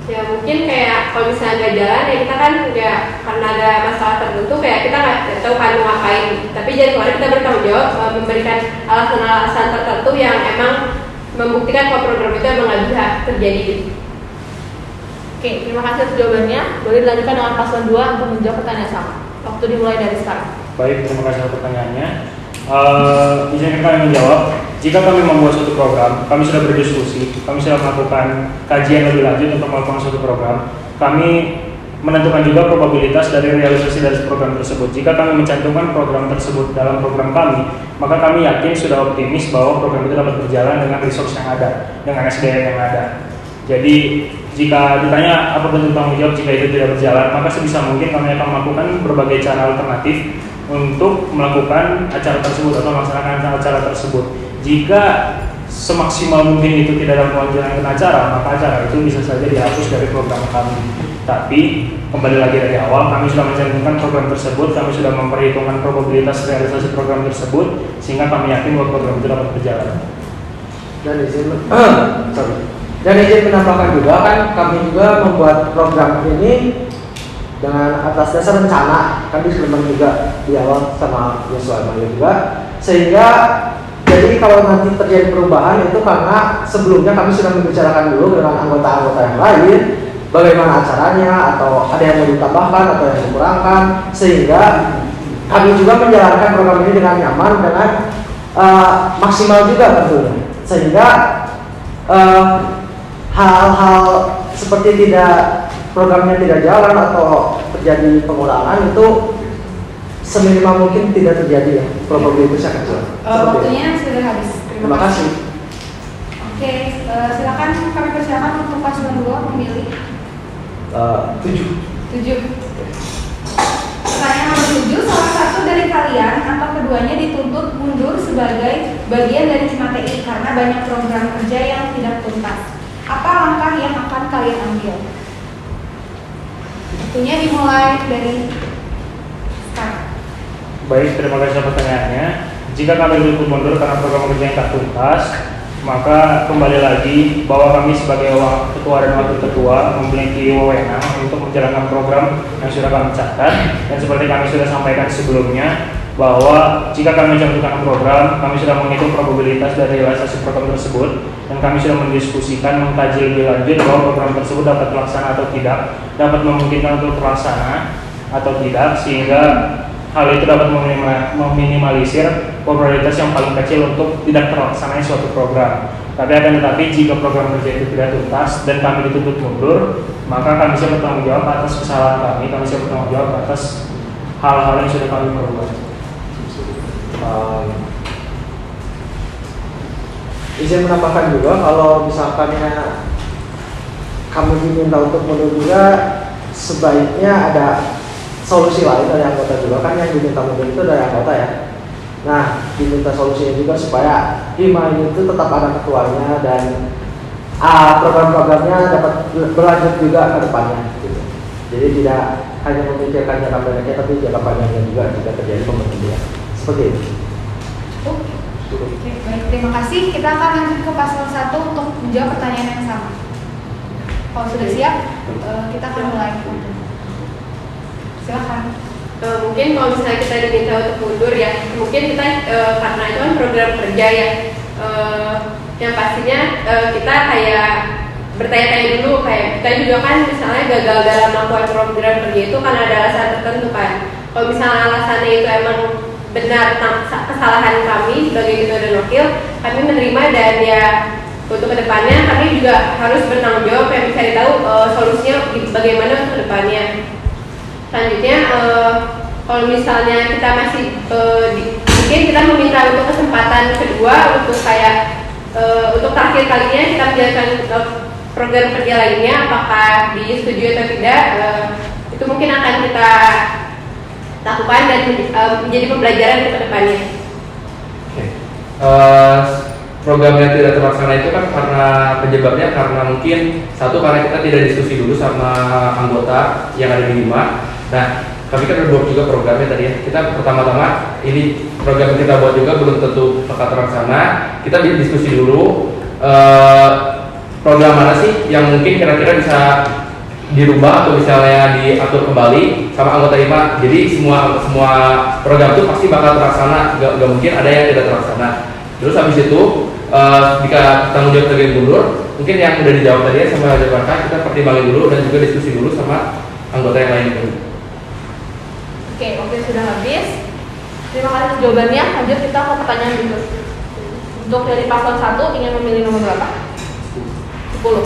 Ya mungkin kayak kalau misalnya nggak jalan ya kita kan nggak, karena ada masalah tertentu kayak kita nggak tahu kan mau ngapain, tapi jadi kemarin kita bertanggung jawab memberikan alasan-alasan tertentu yang emang membuktikan kalau program itu emang nggak bisa terjadi. Oke, terima kasih atas jawabannya. Boleh dilanjutkan dengan paslon 2 untuk menjawab pertanyaan sama. Waktu dimulai dari sekarang. Baik, terima kasih atas pertanyaannya. Izinkan kami menjawab. Jika kami membuat suatu program, kami sudah berdiskusi, kami sudah melakukan kajian lebih lanjut untuk melakukan suatu program. Kami menentukan juga probabilitas dari realisasi dari program tersebut. Jika kami mencantumkan program tersebut dalam program kami, maka kami yakin sudah optimis bahwa program itu dapat berjalan dengan resource yang ada, dengan SDM yang ada. Jadi jika ditanya apa bentuk tanggung jawab jika itu tidak berjalan, maka sebisa mungkin kami akan melakukan berbagai cara alternatif untuk melakukan acara tersebut atau melaksanakan acara tersebut. Jika semaksimal mungkin itu tidak dapat menjalankan acara, maka acara itu bisa saja dihapus dari program kami. Tapi kembali lagi dari awal, kami sudah mencantumkan program tersebut, kami sudah memperhitungkan probabilitas realisasi program tersebut, sehingga kami yakin bahwa program itu dapat berjalan. Dan izin menambahkan juga kan kami juga membuat program ini dengan atas dasar rencana, kan disclaimer juga di awal sama Yosua juga, sehingga jadi kalau nanti terjadi perubahan itu karena sebelumnya kami sudah membicarakan dulu dengan anggota-anggota yang lain bagaimana acaranya, atau ada yang mau ditambahkan atau yang dikurangkan, sehingga kami juga menjalankan program ini dengan nyaman, dengan maksimal juga tentunya, sehingga hal-hal seperti programnya tidak jalan atau terjadi pengurangan itu seminimal mungkin tidak terjadi ya, probabilitasnya kecil. Waktunya sudah habis. Terima kasih. Oke, silakan kami persilakan untuk paslon 2 memilih. 7. Pertanyaan nomor 7, salah satu dari kalian atau keduanya dituntut mundur sebagai bagian dari Cimatei karena banyak program kerja yang tidak tuntas. Apa langkah yang akan kalian ambil? Waktunya dimulai dari sekarang. Baik, terima kasih atas pertanyaannya. Jika kami dituntut mundur karena program kerja yang tak tuntas, maka kembali lagi bahwa kami sebagai ketua dan wakil ketua memiliki wewenang untuk menjalankan program yang sudah kami catat, dan seperti kami sudah sampaikan sebelumnya, bahwa jika kami mencantumkan program, kami sudah menghitung probabilitas dari realisasi program tersebut, dan kami sudah mendiskusikan, mengkaji lebih lanjut bahwa program tersebut dapat terlaksana atau tidak, dapat memungkinkan untuk terlaksana atau tidak, sehingga hal itu dapat meminimalisir probabilitas yang paling kecil untuk tidak terlaksananya suatu program. Tetapi jika program kerja itu tidak tuntas dan kami dituntut mundur, maka kami siap bertanggung jawab atas kesalahan kami siap bertanggung jawab atas hal-hal yang sudah kami perbuat. Izin menambahkan juga, kalau misalkannya kami diminta untuk mundur juga, sebaiknya ada solusi lain dari anggota juga, kan yang diminta mundur itu dari anggota ya. Nah, diminta solusinya juga supaya hima itu tetap ada ketuanya dan program-programnya dapat berlanjut juga ke depannya gitu. Jadi tidak hanya memikirkan jangka pendeknya, tapi jangka panjangnya juga jika terjadi pemberhentian. Seperti itu. Oke, baik, terima kasih. Kita akan lanjut ke paslon 1 untuk menjawab pertanyaan yang sama. Kalau sudah siap, kita akan mulai. Silakan. Mungkin kalau misalnya kita diminta untuk mundur ya, mungkin kita karena itu kan program kerja ya, yang pastinya kita kayak bertanya-tanya dulu, kayak kita juga kan misalnya gagal dalam melakukan program kerja itu karena ada alasan tertentu kan. Kalau misalnya alasannya itu emang benar kesalahan kami sebagai ketua dan wakil, kami menerima, dan ya untuk kedepannya kami juga harus bertanggung jawab yang bisa tahu solusinya bagaimana untuk kedepannya. Selanjutnya kalau misalnya kita masih mungkin kita meminta untuk kesempatan kedua untuk kayak untuk terakhir kalinya kita menjalankan program kerja lainnya, apakah disetujui atau tidak, itu mungkin akan kita lakukan dan menjadi pembelajaran untuk kedepannya. Programnya tidak terlaksana itu kan karena penyebabnya karena mungkin satu, karena kita tidak diskusi dulu sama anggota yang ada di hima. Nah, kami kan udah buat juga programnya tadi ya. Kita pertama-tama ini program yang kita buat juga belum tentu bakal terlaksana. Kita diskusi dulu program mana sih yang mungkin kira-kira bisa dirubah atau misalnya diatur kembali sama anggota hima. Jadi semua program itu pasti bakal terlaksana, gak mungkin ada yang tidak terlaksana. Terus habis itu jika tanggung jawab terjadi mundur, mungkin yang udah dijawab tadi ya sama Jakarta, kita pertimbangin dulu dan juga diskusi dulu sama anggota yang lain dulu. Oke, sudah habis. Terima kasih jawabannya. Lanjut kita ke pertanyaan berikut. Untuk dari paslon 1 ingin memilih nomor berapa? 10.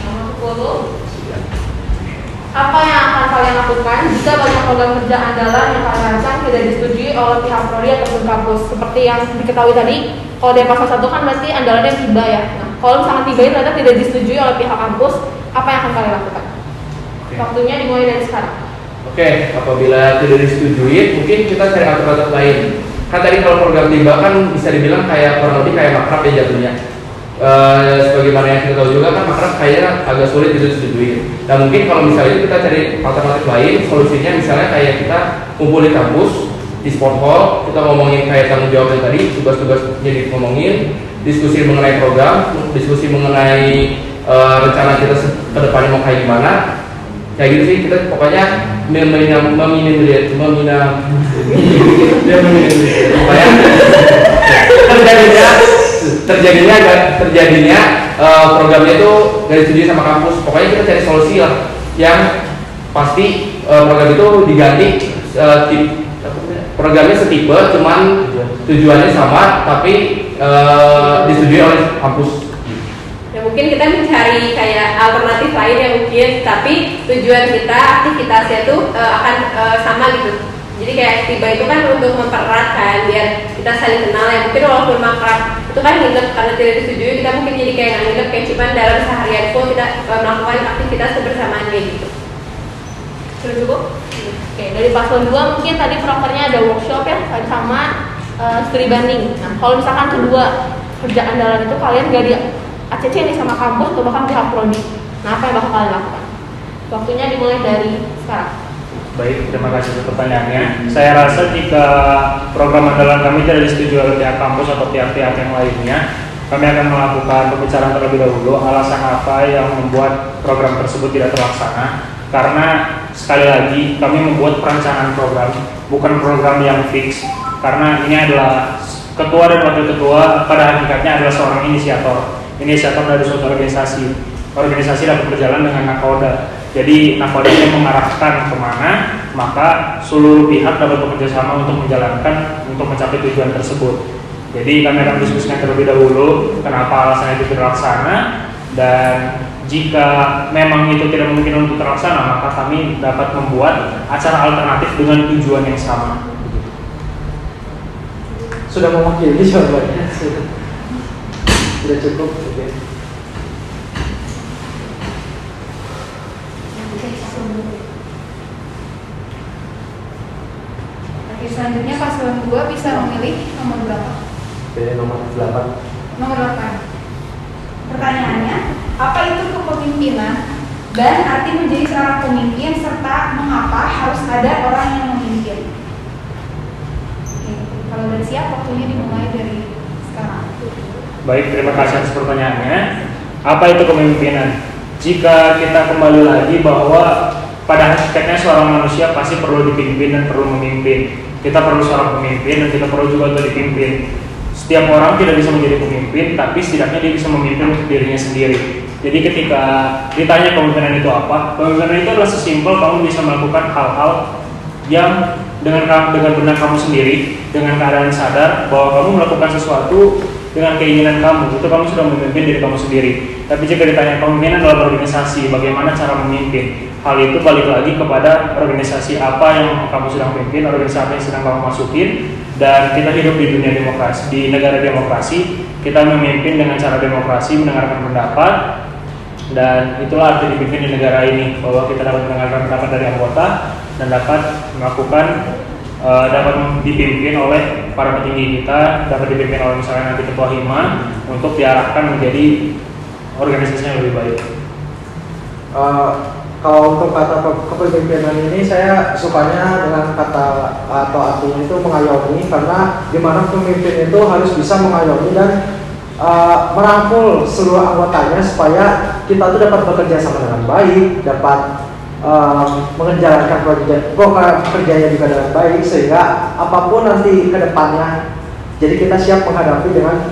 Nomor 10. Apa yang akan kalian lakukan jika banyak program kerja andalan yang kalian rancang tidak disetujui oleh pihak prodi ataupun kampus? Seperti yang diketahui tadi, kalau dari paslon 1 kan berarti andalannya tiba ya. Nah, kalau misalnya tiba itu ternyata tidak disetujui oleh pihak kampus, apa yang akan kalian lakukan? Waktunya dimulai dari sekarang. Oke, apabila tidak disetujui, mungkin kita cari aturan lain. Kan tadi kalau program tiba kan bisa dibilang kayak kurang lebih kayak makrab ya jatuhnya. Sebagaimana yang kita tahu juga kan makrab kayaknya agak sulit disetujui. Dan mungkin kalau misalnya kita cari alternatif lain, solusinya misalnya kayak kita kumpul di kampus, di sport hall, kita ngomongin kayak tanggung jawab yang tadi, tugas-tugasnya ngomongin, diskusi mengenai program, diskusi mengenai rencana kita ke depannya mau kayak gimana. Kayak gitu sih, kita pokoknya terjadinya programnya itu gak disetujui sama kampus. Pokoknya kita cari solusi lah yang pasti program itu diganti programnya setipe, cuman tujuannya sama tapi disetujui oleh kampus. Ya mungkin kita mencari kayak alternatif lain yang mungkin, tapi tujuan kita aktivitasnya tuh akan sama gitu. Jadi kayak tiba itu kan untuk mempererat kan, biar kita saling kenal ya. Mungkin walaupun makrab itu kan nginep karena tidak disetujui, kita mungkin jadi kayak nggak nginep, kayak cuman dalam seharian full kita melakukan aktivitas kebersamaan kayak gitu. Sudah cukup? Oke, dari paslon 2 mungkin tadi prokernya ada workshop ya sama studi banding. Nah, kalau misalkan kedua kerjaan andalan itu kalian gak di ACC nih sama kampus atau bahkan pihak prodi, nah apa yang bakal kalian lakukan? Waktunya dimulai dari sekarang. Baik, terima kasih untuk pertanyaannya. Saya rasa jika program andalan kami tidak disetujui oleh pihak kampus atau pihak-pihak yang lainnya, kami akan melakukan pembicaraan terlebih dahulu alasan apa yang membuat program tersebut tidak terlaksana. Karena sekali lagi kami membuat perencanaan program, bukan program yang fix, karena ini adalah ketua dan wakil ketua pada hakikatnya adalah seorang inisiator dari suatu organisasi. Organisasi dapat berjalan dengan nakoda. Jadi nakoda yang mengarahkan kemana, maka seluruh pihak dapat bekerja sama untuk menjalankan, untuk mencapai tujuan tersebut. Jadi kami akan diskusikan terlebih dahulu kenapa alasan itu terlaksana, dan jika memang itu tidak mungkin untuk terlaksana, maka kami dapat membuat acara alternatif dengan tujuan yang sama. Sudah mewakili jawabannya, sudah cukup. Oke. Oke, selanjutnya paslon 2 bisa memilih nomor berapa? Pilih nomor 8. Nomor 8. Pertanyaannya, apa itu kepemimpinan dan arti menjadi seorang pemimpin serta mengapa harus ada orang yang memimpin? Oke, kalau dari siap, waktunya dimulai dari sekarang. Baik, terima kasih atas pertanyaannya. Apa itu kepemimpinan? Jika kita kembali lagi bahwa pada hakikatnya seorang manusia pasti perlu dipimpin dan perlu memimpin. Kita perlu seorang pemimpin dan kita perlu juga untuk dipimpin. Setiap orang tidak bisa menjadi pemimpin, tapi setidaknya dia bisa memimpin untuk dirinya sendiri. Jadi ketika ditanya kepemimpinan itu apa, kepemimpinan itu adalah sesimpel kamu bisa melakukan hal-hal yang dengan benar kamu sendiri, dengan keadaan sadar bahwa kamu melakukan sesuatu dengan keinginan kamu, itu kamu sudah memimpin diri kamu sendiri. Tapi jika ditanya kepemimpinan dalam organisasi, bagaimana cara memimpin? Hal itu balik lagi kepada organisasi apa yang kamu sedang pimpin, organisasi apa yang sedang kamu masukin. Dan kita hidup di dunia demokrasi, di negara demokrasi, kita memimpin dengan cara demokrasi, mendengarkan pendapat, dan itulah arti dipimpin di negara ini, bahwa kita dapat mendengarkan pendapat dari anggota dan dapat melakukan, dapat dipimpin oleh para petinggi kita, dapat dipimpin oleh misalnya nanti ketua hima untuk diarahkan menjadi organisasi yang lebih baik. Kalau untuk kata kepemimpinan ini saya sukanya dengan kata atau artinya itu mengayomi, karena dimana pemimpin itu harus bisa mengayomi dan merangkul seluruh anggotanya supaya kita tuh dapat bekerja sama dengan baik, dapat menjalankan pekerjaannya juga dengan baik, sehingga apapun nanti ke depannya jadi kita siap menghadapi dengan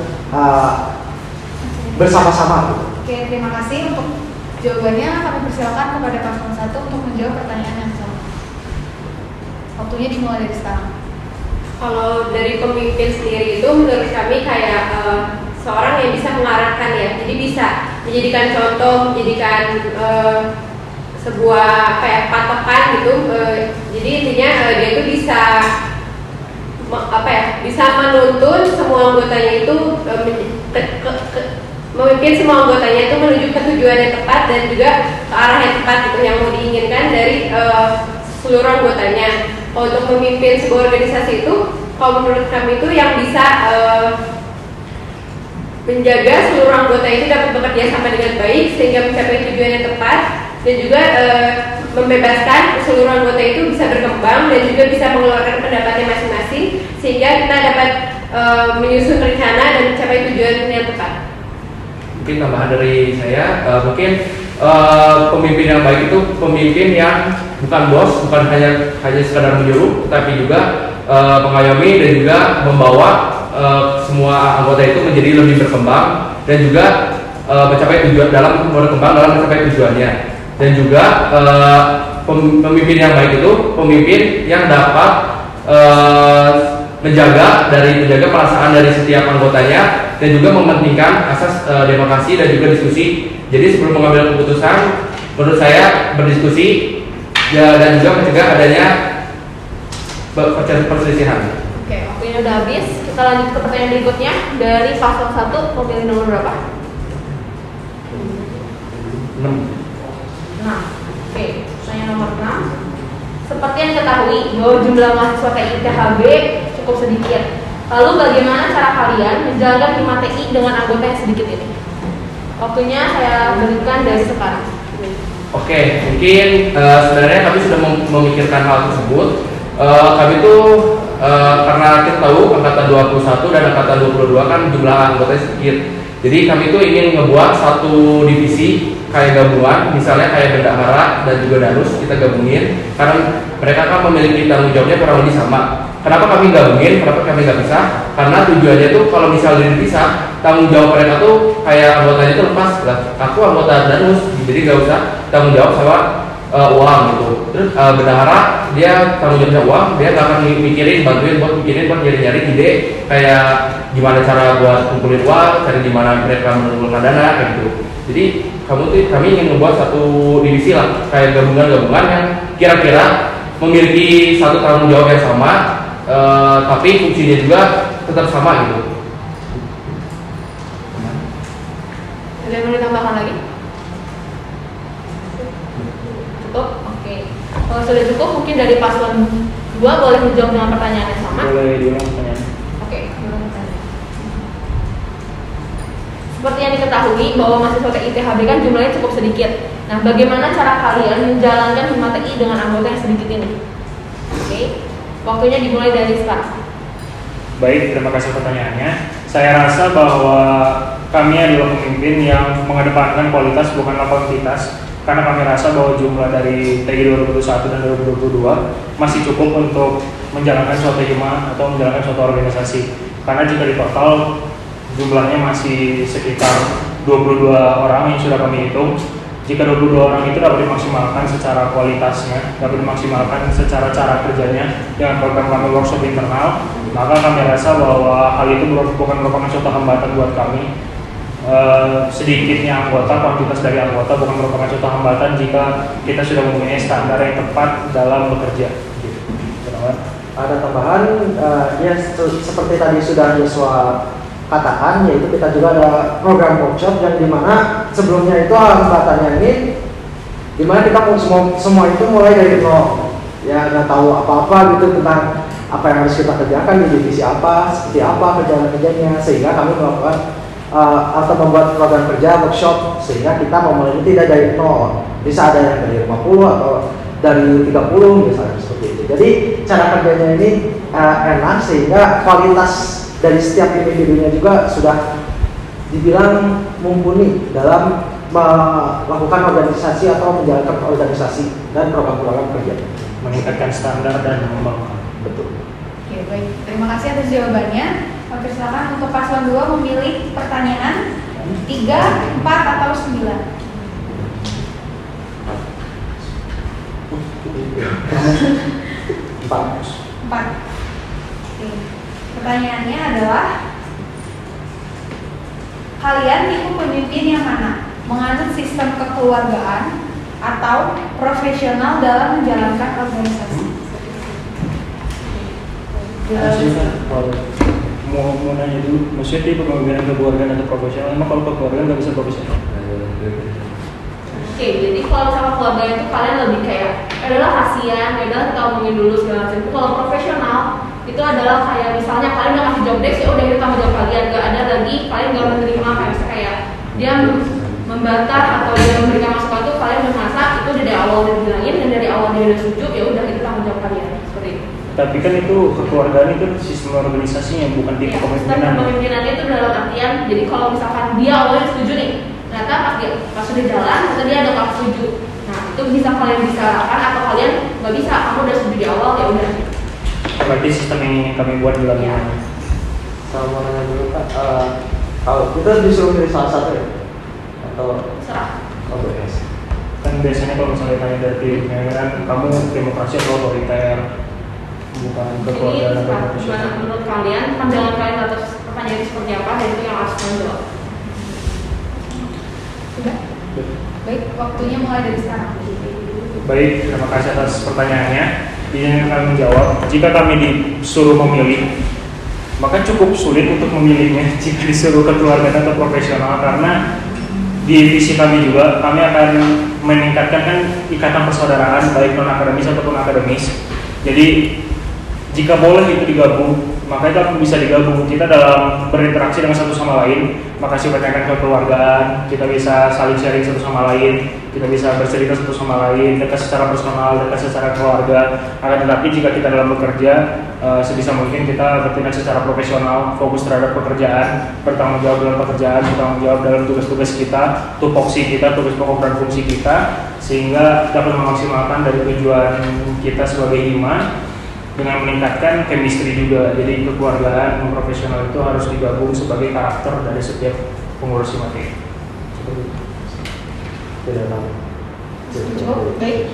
bersama-sama. Oke, terima kasih untuk jawabannya. Kami persilakan kepada paslon 1 untuk menjawab pertanyaan yang sama. Waktunya dimulai dari sekarang. Kalau dari pemimpin sendiri itu menurut kami kayak seorang yang bisa mengarahkan ya, jadi bisa menjadikan contoh, menjadikan sebuah kayak patokan gitu. Jadi intinya dia itu bisa bisa menuntun semua anggotanya itu memimpin semua anggotanya itu menuju ke tujuan yang tepat dan juga ke arah yang tepat gitu yang mau diinginkan dari seluruh anggotanya. Kalau untuk memimpin sebuah organisasi itu, kalau menurut kami itu yang bisa menjaga seluruh anggota itu dapat bekerja sama dengan baik sehingga mencapai tujuan yang tepat, dan juga membebaskan seluruh anggota itu bisa berkembang dan juga bisa mengeluarkan pendapatnya masing-masing sehingga kita dapat menyusun rencana dan mencapai tujuan yang tepat. Mungkin tambahan dari saya, mungkin pemimpin yang baik itu pemimpin yang bukan bos, bukan hanya sekadar menyuruh, tapi juga mengayomi dan juga membawa semua anggota itu menjadi lebih berkembang dan juga mencapai tujuan dalam mencapai tujuannya. Dan juga pemimpin yang baik itu pemimpin yang dapat menjaga perasaan dari setiap anggotanya dan juga mementingkan asas demokrasi dan juga diskusi. Jadi sebelum mengambil keputusan, menurut saya berdiskusi ya, dan juga mencegah adanya perselisihan. Oke, waktunya udah habis. Kita lanjut ke pertanyaan berikutnya dari paslon 1. Mau pilih nomor berapa? 6. 6. Oke, pertanyaan nomor 6. Seperti yang diketahui bahwa jumlah mahasiswa TI THB cukup sedikit. Lalu bagaimana cara kalian menjalankan hima TI dengan anggota yang sedikit ini? Waktunya saya berikan dari sekarang. Oke, mungkin sebenarnya kami sudah memikirkan hal tersebut. Kami tuh karena kita tahu angkatan 21 dan angkatan 22 kan jumlah anggotanya sedikit. Jadi kami tuh ingin ngebuat satu divisi kayak gabungan, misalnya kayak bendahara dan juga danus kita gabungin karena mereka kan memiliki tanggung jawabnya kurang lebih sama. Kenapa kami gabungin? Kenapa kami nggak pisah? Karena tujuannya tuh kalau misalnya dipisah, tanggung jawab mereka tuh kayak anggotanya itu lepas lah. Aku anggota danus, jadi nggak usah tanggung jawab sama uang gitu. Terus bendahara dia tanggung jawabnya uang, dia nggak akan mikirin buat nyari-nyari ide kayak gimana cara buat kumpulin uang, cari gimana mereka mengumpulkan dana kayak gitu. Jadi kami ingin membuat satu divisi lah, kayak gabungan-gabungan yang kira-kira memiliki satu tanggung jawab yang sama, tapi fungsinya juga tetap sama gitu. Ada yang mau ditambahkan lagi? Cukup? Oke. Kalau sudah cukup, mungkin dari paslon 2 boleh menjawab dengan pertanyaan yang sama. Boleh diulang pertanyaan. Oke, menurut saya. Seperti yang diketahui bahwa mahasiswa TI THB kan jumlahnya cukup sedikit. Nah, bagaimana cara kalian menjalankan Hima TI dengan anggota yang sedikit ini? Oke, waktunya dimulai dari sekarang. Baik, terima kasih pertanyaannya. Saya rasa bahwa kami adalah pemimpin yang mengedepankan kualitas bukanlah kuantitas. Karena kami rasa bahwa jumlah dari TI 2021 dan 2022 masih cukup untuk menjalankan suatu hima atau menjalankan suatu organisasi. Karena jika di total jumlahnya masih sekitar 22 orang yang sudah kami hitung. Jika 22 orang itu dapat dimaksimalkan secara kualitasnya, dapat dimaksimalkan secara cara kerjanya dengan program kami workshop internal, maka kami rasa bahwa hal itu bukan merupakan suatu hambatan buat kami. Sedikitnya anggota, kuantitas dari anggota bukan merupakan suatu hambatan jika kita sudah mempunyai standar yang tepat dalam bekerja. Ada tambahan, ya seperti tadi sudah Yosua katakan, yaitu kita juga ada program workshop yang dimana sebelumnya itu hambatannya ini dimana kita semua itu mulai dari nol, ya nggak tahu apa-apa gitu tentang apa yang harus kita kerjakan di divisi apa, seperti apa kerjaan-kerjanya, sehingga kami melakukan atau membuat program kerja workshop sehingga kita memulai tidak dari nol, bisa ada yang dari 50 atau dari 30 misalnya seperti itu. Jadi cara kerjanya ini enak sehingga kualitas dari setiap individunya juga sudah dibilang mumpuni dalam melakukan organisasi atau menjalankan organisasi dan program-program kerja, Meningkatkan standar dan mengembangkan. betul. Oke, baik. Terima kasih atas jawabannya. Oke, silakan untuk paslon 2 memilih pertanyaan 3, 4 atau 9. 4. Oke. Pertanyaannya adalah, kalian tipe pemimpin yang mana? Menganut sistem kekeluargaan atau profesional dalam menjalankan organisasi? Mau nanya dulu, maksudnya tipe pemimpinan kekeluargaan atau profesional? Emang kalau kekeluargaan nggak bisa profesional? Oke, jadi kalau sama keluarga itu kalian lebih kayak adalah kasihan, adalah kita omongin dulu segala macam. Kalau profesional itu adalah kayak misalnya kalian udah kasih job desk, ya udah itu tanggung jawab kalian, gak ada lagi kalian gak menerima kayak dia membantah atau dia memberikan masukan itu kalian merasa itu dari awal udah bilangin dan dari awal dia udah setuju, ya udah itu tanggung jawab kalian seperti itu. Tapi kan itu kekeluargaan itu sistem organisasinya, bukan tipe Ya, sistem kepemimpinan. kepemimpinannya itu dalam artian, jadi kalau misalkan dia awalnya setuju nih, ternyata pas sudah jalan, ternyata dia ada nggak setuju. Nah itu bisa kalian bicarakan atau kalian nggak bisa, kamu udah setuju di awal ya udah. Berarti sistem yang ingin kami buat di dalam Ya. Saya mau nanya dulu Kak, kalau kita disuruh pilih salah satu ya? Atau Serah. OBS? kan biasanya kalau misalnya tanya dari tim, ya kan kamu demokrasi atau otoriter, bukan Jadi kekeluargaan atau gimana profesional. menurut kalian, pandangan kalian atas pertanyaan itu seperti apa, dan itu yang harus kalian jawab. Sudah? Baik, waktunya mulai dari sekarang. Baik, terima kasih atas pertanyaannya. Ini akan menjawab. Jika kami disuruh memilih, maka cukup sulit untuk memilihnya jika disuruh kekeluargaan atau profesional, karena di visi kami juga kami akan meningkatkan kan ikatan persaudaraan baik non akademis ataupun akademis. Jadi jika boleh itu digabung, maka itu akan bisa digabung. Kita dalam berinteraksi dengan satu sama lain, maka sifatnya akan kekeluargaan, kita bisa saling sharing satu sama lain. kita bisa bercerita satu sama lain, dekat secara personal, dekat secara keluarga. Akan tetapi jika kita dalam bekerja, sebisa mungkin kita bertindak secara profesional, fokus terhadap pekerjaan, bertanggung jawab dalam pekerjaan, bertanggung jawab dalam tugas-tugas kita, tupoksi kita, tugas pokok dan fungsi kita, sehingga dapat memaksimalkan dari tujuan kita sebagai HIMA dengan meningkatkan chemistry juga. Jadi kekeluargaan dan profesional itu harus digabung sebagai karakter dari setiap pengurus HIMA TI. Cukup, baik.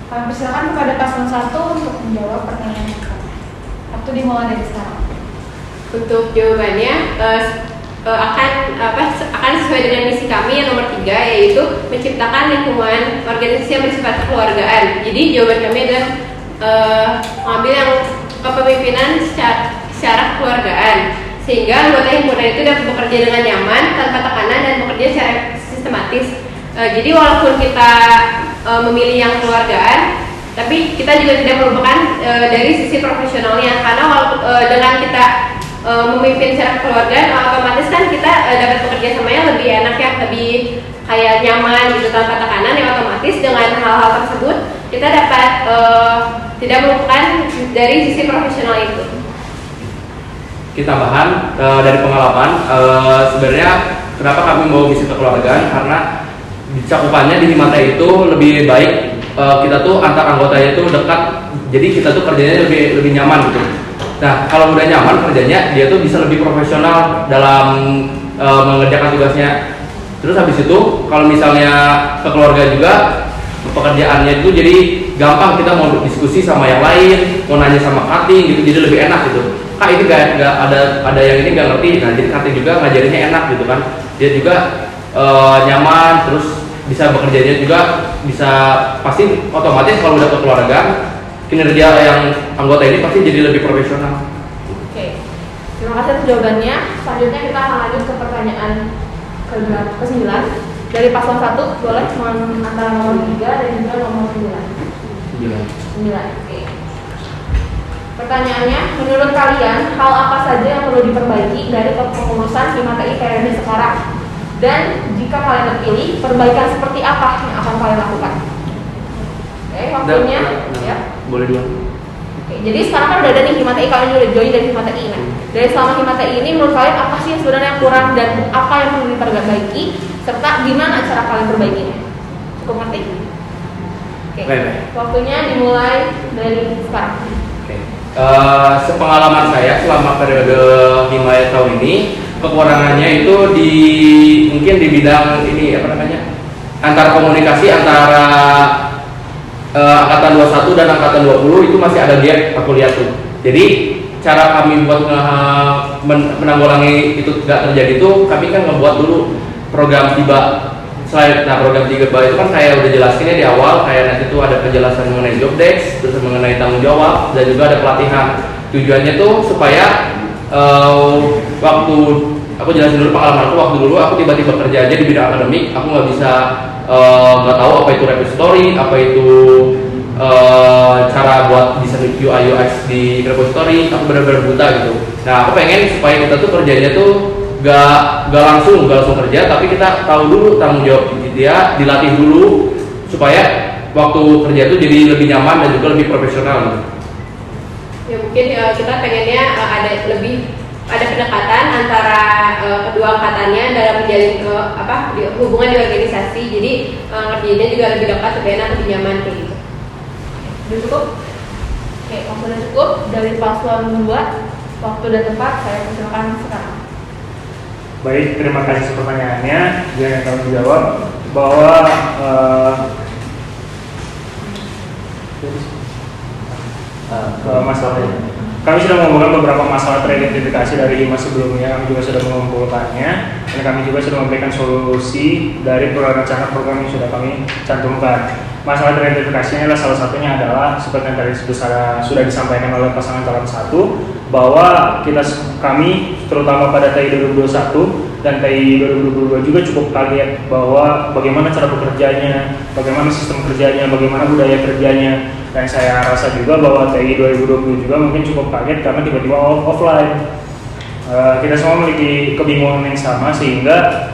Kami persilakan kepada paslon 1 untuk menjawab pertanyaan yang pertama. Waktu dimulai dari sekarang. Untuk jawabannya akan sesuai dengan misi kami yang nomor 3, yaitu menciptakan lingkungan organisasi yang bersifat kekeluargaan. Jadi jawaban kami adalah mengambil yang kepemimpinan secara kekeluargaan, sehingga anggota himpunan itu dapat bekerja dengan nyaman, tanpa tekanan, dan bekerja secara sistematis. Jadi walaupun kita memilih yang kekeluargaan, tapi kita juga tidak melupakan dari sisi profesionalnya, karena dengan kita memimpin secara kekeluargaan, otomatis kan kita dapat bekerja samanya lebih enak ya, lebih kayak nyaman gitu, tanpa tekanan ya. Otomatis dengan hal-hal tersebut kita dapat tidak melupakan dari sisi profesional itu. Kita tambahan dari pengalaman, sebenarnya kenapa kami mau misi kekeluargaan, karena cakupannya di HIMA TI itu lebih baik, kita tuh antar anggotanya itu dekat, jadi kita tuh kerjanya lebih nyaman gitu. Nah, kalau udah nyaman kerjanya, dia tuh bisa lebih profesional dalam mengerjakan tugasnya. Terus habis itu kalau misalnya ke keluarga juga, pekerjaannya itu jadi gampang, kita mau diskusi sama yang lain, mau nanya sama cutting gitu, jadi lebih enak gitu. Kak ini gak ada yang ini gak ngerti, nah jadi cutting juga ngajarinnya enak gitu kan. Dia juga nyaman, terus bisa bekerjanya juga bisa, pasti otomatis kalau udah kekeluargaan, kinerja yang anggota ini pasti jadi lebih profesional. Oke, terima kasih atas jawabannya. Selanjutnya kita akan lanjut ke pertanyaan ke-9 dari paslon 1, boleh antara nomor 3 dan juga nomor 9. 9. Oke. Pertanyaannya, menurut kalian hal apa saja yang perlu diperbaiki dari kepengurusan HIMA TI periode sekarang? Dan jika kalian terpilih, perbaikan seperti apa yang akan kalian lakukan? Oke, waktunya ya. Boleh dua. Oke, jadi sekarang kan udah ada nih HIMA TI, kalian udah join dari HIMA TI. Nah, dari selama HIMA TI ini menurut kalian apa sih yang sebenarnya yang kurang dan apa yang perlu diperbaiki, serta gimana cara kalian perbaikinya? Cukup ngerti? Oke, waktunya dimulai dari sekarang. Oke. Sepengalaman saya selama periode HIMA tahun ini, kekurangannya itu mungkin di bidang ini antara komunikasi antara angkatan 21 dan angkatan 20 itu masih ada gap, aku lihat tuh. Jadi cara kami buat menanggulangi itu gak terjadi tuh, kami kan ngebuat dulu program TIBA. Nah, program TIBA itu kan saya udah jelasinnya di awal, kayak nanti tuh ada penjelasan mengenai job desk, terus mengenai tanggung jawab, dan juga ada pelatihan. Tujuannya tuh supaya waktu aku jelasin dulu pengalaman waktu dulu aku tiba-tiba kerja aja di bidang akademik, aku nggak bisa nggak tahu apa itu repository, apa itu cara buat desain UI UX di repository, aku benar-benar buta gitu. Nah, aku pengen supaya kita tuh kerjanya tuh gak langsung kerja, tapi kita tahu dulu tanggung jawab dia, dilatih dulu supaya waktu kerja tuh jadi lebih nyaman dan juga lebih profesional gitu. Ya mungkin kita pengennya ada pendekatan antara kedua angkatannya dalam menjalin hubungan di organisasi. Jadi kerjanya juga lebih dekat, lebih enak, lebih nyaman kayak gitu. Udah cukup? Oke, waktu udah cukup. Dari paslon 2, waktu udah tepat, saya persilakan sekarang. Baik, terima kasih atas pertanyaannya. Yang akan menjawab bahwa masalahnya, kami sudah mengumpulkan beberapa masalah teridentifikasi dari HIMA sebelumnya. Kami juga sudah mengumpulkannya, dan kami juga sudah memberikan solusi dari program yang sudah kami cantumkan. Masalah teridentifikasinya adalah salah satunya adalah seperti yang tadi sudah disampaikan oleh pasangan calon 1, bahwa kami terutama pada TI 2021 dan TI 2022 juga cukup kaget bahwa bagaimana cara bekerjanya, bagaimana sistem kerjanya, bagaimana budaya kerjanya. Dan saya rasa juga bahwa TI 2020 juga mungkin cukup kaget karena tiba-tiba offline. Kita semua memiliki kebingungan yang sama, sehingga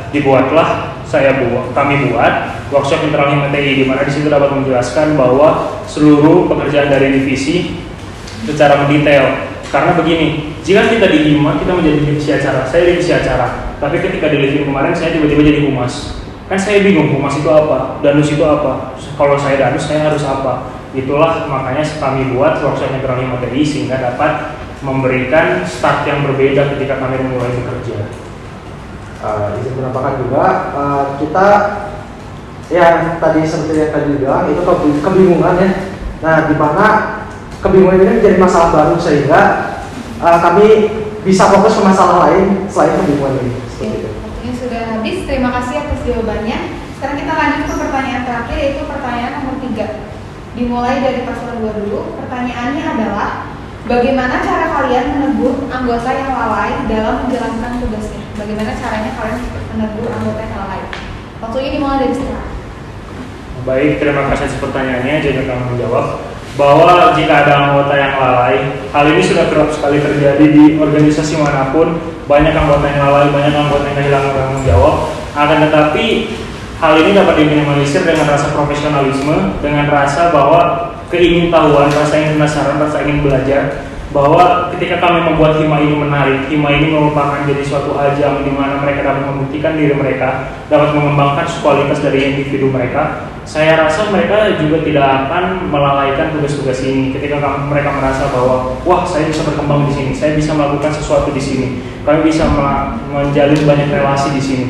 kami buat workshop internal Hima TI, di mana di situ dapat menjelaskan bahwa seluruh pekerjaan dari divisi secara mendetail. Karena begini, jika kita di Hima, kita menjadi divisi acara, saya divisi acara, tapi ketika di Living kemarin saya tiba-tiba jadi humas. Kan saya bingung, humas itu apa, danus itu apa, kalau saya danus saya harus apa. Itulah makanya kami buat workshop internal Hima TI sehingga dapat memberikan start yang berbeda ketika kami memulai bekerja. Izin menambahkan juga, kita yang tadi seperti yang tadi bilang itu kebingungan ya. Nah, di mana kebingungan ini menjadi masalah baru sehingga kami bisa fokus ke masalah lain selain kebingungan ini. Seperti itu. Waktunya sudah habis. Terima kasih atas jawabannya. Sekarang kita lanjut ke pertanyaan terakhir, yaitu pertanyaan nomor 3. Dimulai dari paslon 2 dulu. Pertanyaannya adalah, bagaimana cara kalian menegur anggota yang lalai dalam menjalankan tugasnya? Bagaimana caranya kalian menegur anggota yang lalai? Waktunya dimulai dari sekarang. Baik, terima kasih atas pertanyaannya. Jadi kami menjawab bahwa jika ada anggota yang lalai, hal ini sudah kerap sekali terjadi di organisasi manapun. Banyak anggota yang lalai, banyak anggota yang kehilangan tanggung jawab. Akan tetapi hal ini dapat diminimalisir dengan rasa profesionalisme, dengan rasa bahwa keingintahuan, rasa ingin penasaran, rasa ingin belajar. Bahwa ketika kami membuat Hima ini menarik, Hima ini merupakan jadi suatu ajang di mana mereka dapat membuktikan diri mereka, dapat mengembangkan kualitas dari individu mereka. Saya rasa mereka juga tidak akan melalaikan tugas-tugas ini. Ketika mereka merasa bahwa, wah, saya bisa berkembang di sini, saya bisa melakukan sesuatu di sini, kami bisa menjalin banyak relasi di sini.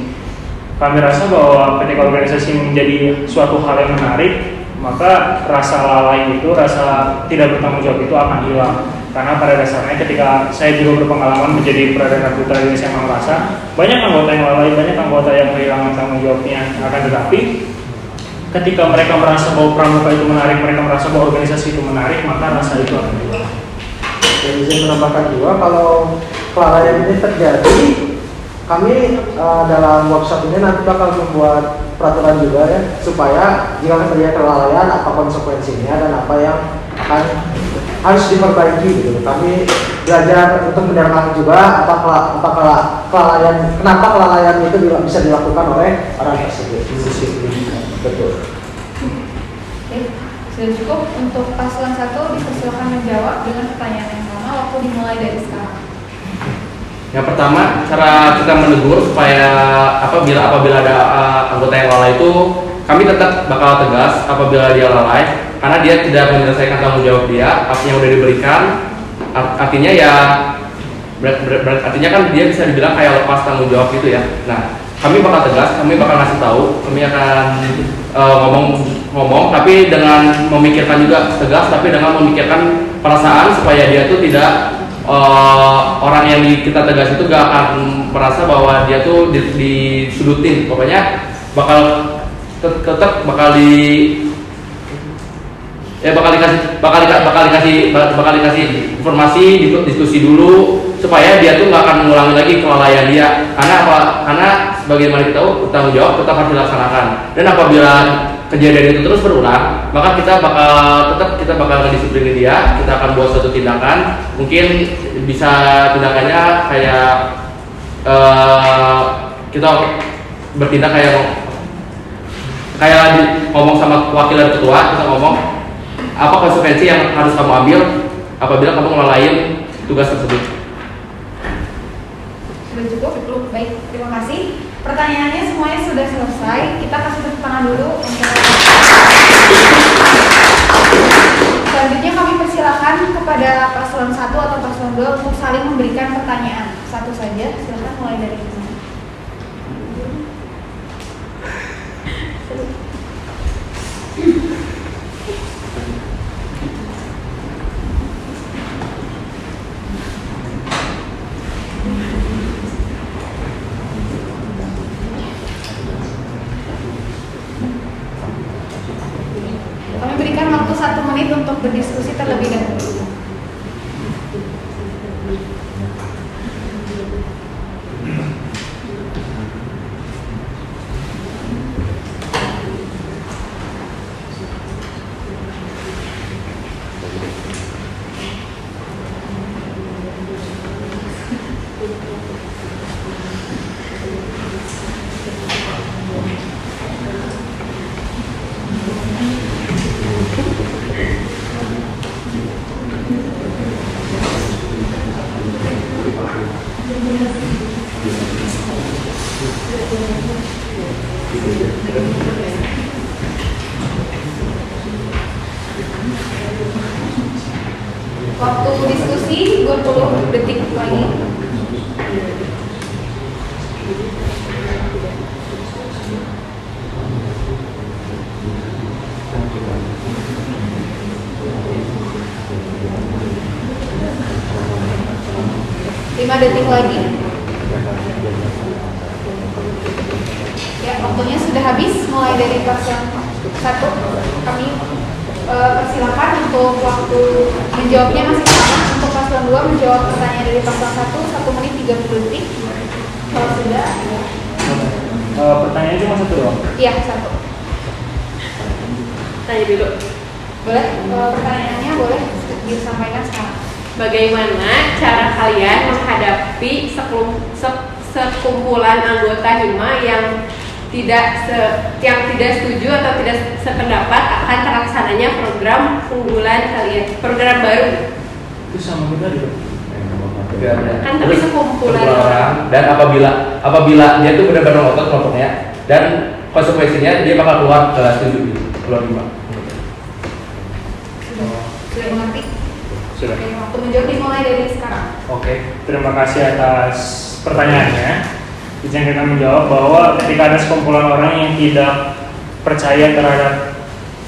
Kami rasa bahwa ketika organisasi menjadi suatu hal yang menarik, maka rasa lalai itu, rasa tidak bertanggung jawab itu akan hilang. Karena pada dasarnya ketika saya juga berpengalaman menjadi perdana putra di SMA merasa banyak anggota yang lalai, banyak anggota yang kehilangan tanggung jawabnya. Akan tetapi ketika mereka merasa bahwa pramuka itu menarik, mereka merasa bahwa organisasi itu menarik, maka rasa itu akan hilang. Dan izin menambahkan juga, kalau kelalaian ini terjadi, kami dalam workshop ini nanti bakal membuat peraturan juga ya, supaya jika terjadi kelalaian apa konsekuensinya dan apa yang akan harus diperbaiki gitu. Kami belajar untuk mendengarkan juga apakah kelalaian, kenapa kelalaian itu bisa dilakukan oleh orang tersebut. Betul. Oke, sudah cukup. Untuk paslon 1 dipersilakan menjawab dengan pertanyaan yang sama. Waktu dimulai dari sekarang. Yang pertama, cara kita menegur supaya apabila ada anggota yang lalai itu, kami tetap bakal tegas apabila dia lalai, karena dia tidak menyelesaikan tanggung jawab dia, apa yang udah diberikan. Artinya ya, artinya kan dia bisa dibilang kayak lepas tanggung jawab gitu ya. Nah, kami bakal tegas, kami bakal ngasih tahu, kami akan ngomong, tapi dengan memikirkan juga tegas, tapi dengan memikirkan perasaan supaya dia tuh tidak orang yang kita tegas itu gak akan merasa bahwa dia tuh disudutin. Pokoknya tetap bakal dikasih informasi, diskusi dulu supaya dia tuh nggak akan mengulangi lagi kelalaian dia. Karena sebagaimana kita tahu, tanggung jawab tetap harus dilaksanakan. Dan apabila kejadian itu terus berulang, maka kita bakal ngedisiplinin dia. Kita akan buat suatu tindakan. Mungkin bisa tindakannya kayak kita bertindak kayak ngomong sama wakil dan ketua, kita ngomong apa konsekuensi yang harus kamu ambil apabila kamu ngelalain tugas tersebut. Sudah cukup? Baik, terima kasih. Pertanyaannya semuanya sudah selesai. Kita kasih tepuk tangan dulu untuk. Selanjutnya kami persilakan kepada paslon 1 atau paslon 2 untuk saling memberikan pertanyaan. Satu saja, silakan mulai dari ini. Kami berikan waktu 1 menit untuk berdiskusi terlebih dahulu. Waktu diskusi 20 detik lagi. Lima detik lagi. Ya, waktunya sudah habis. Mulai dari paslon 1, kami persilakan untuk waktu menjawabnya masih sama. Untuk paslon 2 menjawab pertanyaan dari paslon 1 menit 30 detik. Kalau sudah, ya. Pertanyaannya cuma satu doang. Iya, 1. Tanya dulu. Boleh, pertanyaannya boleh disampaikan sekarang. Bagaimana cara kalian menghadapi sekumpulan anggota HIMA yang tidak setuju atau tidak sependapat akan terlaksananya program unggulan kalian, program baru? Itu sama kita juga. Kan tapi sekumpulan orang. Dan apabila dia tuh benar-benar ngotot kelompoknya dan konsekuensinya dia bakal keluar ke setuju, keluar 5. Sudah mengerti? Sudah. Oke, waktu menjawab dimulai dari sekarang. Oke, terima kasih atas pertanyaannya. Izin kita menjawab bahwa ketika ada sekumpulan orang yang tidak percaya terhadap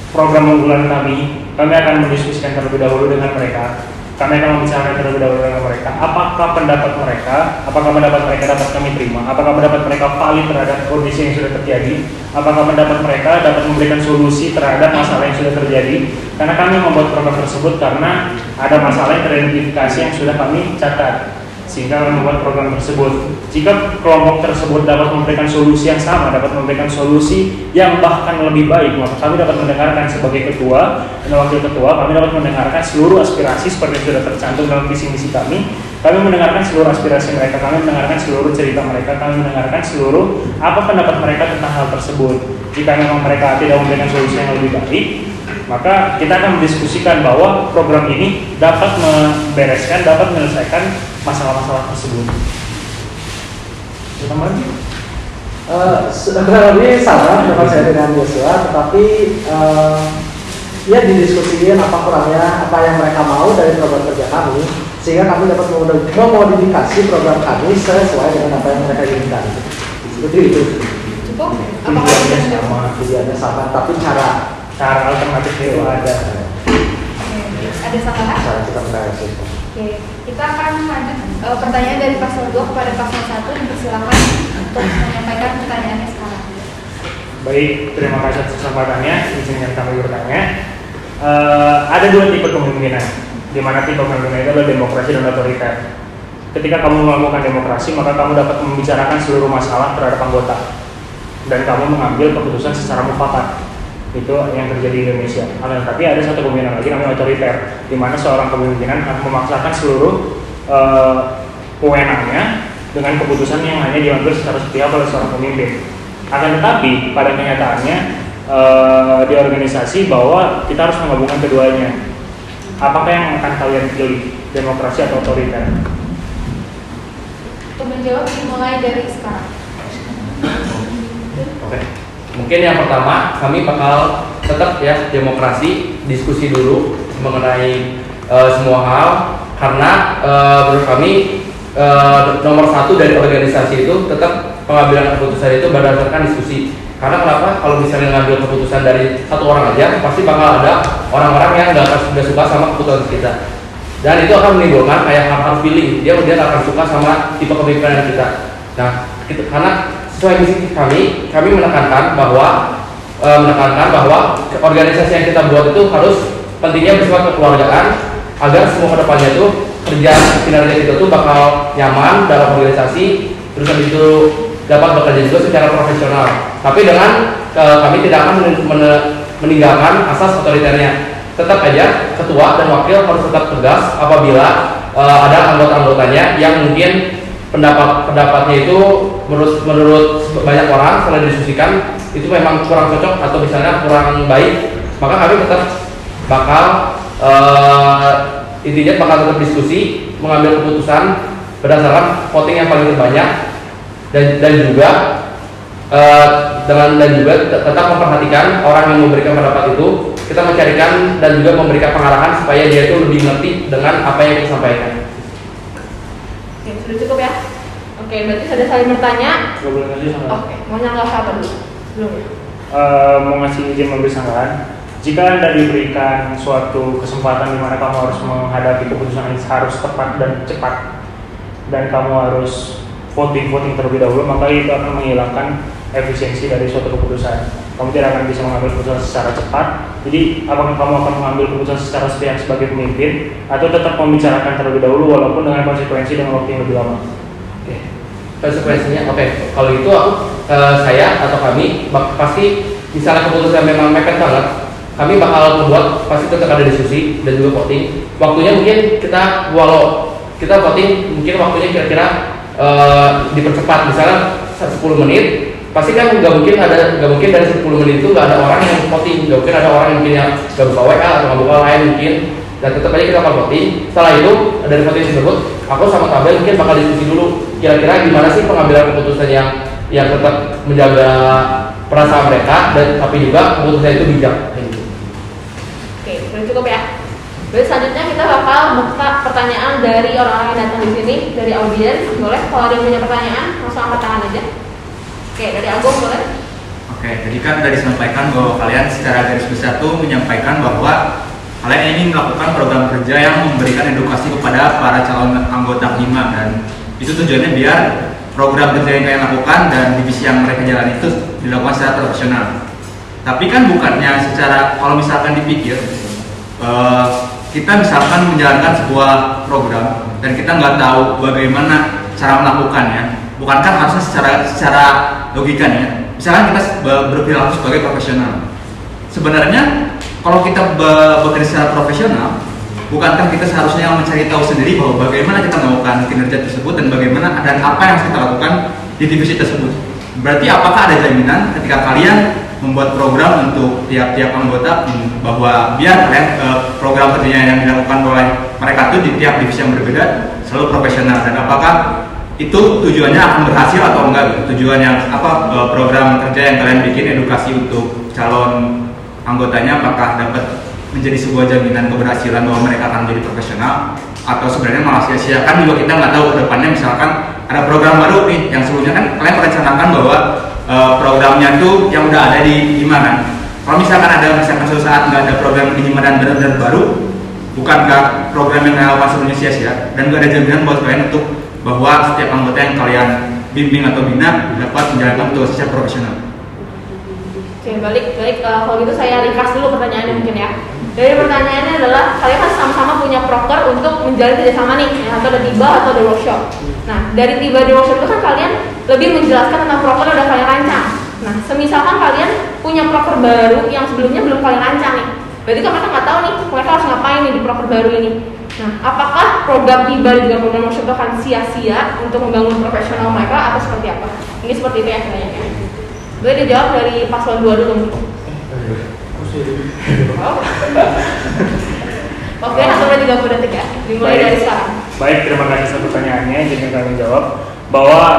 program unggulan kami akan mendiskusikan terlebih dahulu dengan mereka. Kami akan membicarakan terlebih dahulu dengan mereka. Apakah pendapat mereka dapat kami terima? Apakah pendapat mereka valid terhadap kondisi yang sudah terjadi? Apakah pendapat mereka dapat memberikan solusi terhadap masalah yang sudah terjadi? Karena kami membuat program tersebut karena ada masalah yang teridentifikasi yang sudah kami catat, sehingga kami membuat program tersebut. Jika kelompok tersebut dapat memberikan solusi yang sama, dapat memberikan solusi yang bahkan lebih baik, maka kami dapat mendengarkan sebagai ketua dan wakil ketua, kami dapat mendengarkan seluruh aspirasi seperti yang sudah tercantum dalam visi misi kami. Kami mendengarkan seluruh aspirasi mereka, kami mendengarkan seluruh cerita mereka, kami mendengarkan seluruh apa pendapat mereka tentang hal tersebut. Jika memang mereka tidak memberikan solusi yang lebih baik, maka kita akan mendiskusikan bahwa program ini dapat membereskan, dapat menyelesaikan masalah-masalah tersebut. Teman? Lebih sama pendapat saya dengan Joshua, tetapi ya didiskusikan apa kurangnya, apa yang mereka mau dari program kerja kami, sehingga kami dapat memodifikasi program kami sesuai dengan apa yang mereka inginkan. Seperti itu. Cukup? Apakah sudah menjawab? Tujuannya sama, tapi cara Alternatifnya itu ada. Ada tambahan? kita menangani. Oke, kita akan lanjut pertanyaan dari paslon 2 kepada paslon 1. Dipersilakan untuk menyampaikan pertanyaannya sekarang. Baik, terima kasih atas kesempatannya. Izinkan kami bertanya. Ada dua tipe kepemimpinan, di mana tipe kepemimpinan itu adalah demokrasi dan otoriter. Ketika kamu melakukan demokrasi, maka kamu dapat membicarakan seluruh masalah terhadap anggota, dan kamu mengambil keputusan secara mufakat. Itu yang terjadi di Indonesia. Tapi ada satu kepemimpinan lagi namanya otoriter, di mana seorang kepemimpinan akan memaksakan seluruh wewenangnya dengan keputusan yang hanya diambil secara sepihak oleh seorang pemimpin. Akan tetapi pada kenyataannya di organisasi bahwa kita harus menggabungkan keduanya. Apakah yang akan kalian pilih, demokrasi atau otoriter? Untuk menjawab dimulai dari sekarang. Oke. Mungkin yang pertama kami bakal tetap ya demokrasi, diskusi dulu mengenai semua hal, karena menurut kami nomor 1 dari organisasi itu tetap pengambilan keputusan itu berdasarkan diskusi. Karena kenapa? Kalau misalnya ngambil keputusan dari satu orang aja, pasti bakal ada orang-orang yang nggak suka sama keputusan kita, dan itu akan menimbulkan kayak hard feeling. Dia akan suka sama tipe kepemimpinan kita. Nah, karena sesuai misi kami menekankan bahwa organisasi yang kita buat itu harus pentingnya bersifat kekeluargaan, agar semua kedepannya itu kerja kinerja kita tuh bakal nyaman dalam organisasi, terus habis itu dapat bekerja juga secara profesional. Tapi dengan kami tidak akan meninggalkan asas otoriternya. Tetap aja ketua dan wakil harus tetap tegas apabila ada anggota-anggotanya yang mungkin pendapatnya itu menurut banyak orang setelah didiskusikan itu memang kurang cocok atau misalnya kurang baik, maka kami tetap bakal intinya bakal tetap diskusi, mengambil keputusan berdasarkan voting yang paling terbanyak, dan juga tetap memperhatikan orang yang memberikan pendapat itu kita mencarikan dan juga memberikan pengarahan supaya dia itu lebih ngerti dengan apa yang kita sampaikan. Oke, sudah cukup ya? Oke, berarti sudah saling bertanya. Gak boleh ngasih sanggahan. Oke, mau nyangka apa dulu? Sebelumnya. Mau ngasih izin memberi sanggahan. Jika Anda diberikan suatu kesempatan di mana kamu harus menghadapi keputusan yang harus tepat dan cepat, dan kamu harus voting terlebih dahulu, maka itu akan menghilangkan efisiensi dari suatu keputusan. Kamu tidak akan bisa mengambil keputusan secara cepat. Jadi, apakah kamu akan mengambil keputusan secara sepihak sebagai pemimpin, atau tetap membicarakan terlebih dahulu walaupun dengan konsekuensi dengan waktu yang lebih lama? Oke. Konsekuensinya, oke. Kalau itu saya atau kami pasti misalnya keputusan memang mepet banget, kami bakal membuat pasti tetap ada diskusi dan juga voting. Waktunya mungkin walau kita voting mungkin waktunya kira-kira dipercepat, misalnya 10 menit. Pasti kan nggak mungkin dari 10 menit itu nggak ada orang yang voting, nggak mungkin ada orang yang mungkin yang nggak buka WA atau nggak buka lain mungkin, dan tetap aja kita akan voting. Setelah itu dari voting tersebut, aku sama Tabel mungkin bakal diskusi dulu kira-kira gimana sih pengambilan keputusan yang tetap menjaga perasaan mereka dan tapi juga keputusan itu bijak. Oke, sudah cukup ya. Berarti selanjutnya kita bakal buka pertanyaan dari orang-orang yang datang di sini, dari audiens. Boleh, kalau ada yang punya pertanyaan, langsung angkat tangan aja. Oke, dari Agung boleh. Oke, jadi kan sudah disampaikan bahwa kalian secara garis besar tuh menyampaikan bahwa kalian ingin melakukan program kerja yang memberikan edukasi kepada para calon anggota HIMA, dan itu tujuannya biar program kerja yang kalian lakukan dan divisi yang mereka jalani itu dilakukan secara profesional. Tapi kan bukannya secara, kalau misalkan dipikir kita misalkan menjalankan sebuah program dan kita nggak tahu bagaimana cara melakukannya, bukankah harusnya secara logikanya misalkan kita berperilaku sebagai profesional. Sebenarnya kalau kita bekerja secara profesional, bukankah kita seharusnya mencari tahu sendiri bahwa bagaimana kita melakukan kinerja tersebut dan bagaimana dan apa yang harus kita lakukan di divisi tersebut. Berarti apakah ada jaminan ketika kalian membuat program untuk tiap-tiap anggota bahwa biar program kerjanya yang dilakukan oleh mereka itu di tiap divisi yang berbeda selalu profesional, dan apakah itu tujuannya akan berhasil atau enggak? Tujuannya apa, program kerja yang kalian bikin edukasi untuk calon anggotanya apakah dapat menjadi sebuah jaminan keberhasilan bahwa mereka akan menjadi profesional, atau sebenarnya malah sia-sia? Kan juga kita nggak tahu ke depannya, misalkan ada program baru nih yang sebelumnya kan kalian merencanakan bahwa programnya tuh yang udah ada di gimana. Kalau misalkan suatu saat nggak ada program di gimana dan benar-benar baru, bukankah program yang kalian lakukan sebelumnya sia-sia dan nggak ada jaminan buat kalian untuk bahwa setiap anggota yang kalian bimbing atau bina dapat menjalankan tugas secara profesional? Oke, balik. Kalau gitu saya ringkas dulu pertanyaannya mungkin ya. Dari pertanyaannya adalah kalian kan sama-sama punya proker untuk menjalin kerjasama nih, ya, atau ada tiba atau ada workshop. Nah, dari tiba di workshop itu kan kalian lebih menjelaskan tentang proker yang udah kalian rancang. Nah, semisalkan kalian punya proker baru yang sebelumnya belum kalian rancang nih, berarti kan mereka nggak tahu nih mereka harus ngapain nih di proker baru ini. Nah, apakah program tiba dan juga program workshop itu akan sia-sia untuk membangun profesional mereka atau seperti apa? Ini seperti itu ya pertanyaannya. Boleh dijawab dari paslon 2 dulu mungkin. Oke, sampai 30 detik ya. Dimulai dari sekarang. Baik, terima kasih atas pertanyaannya. Jadi kami jawab bahwa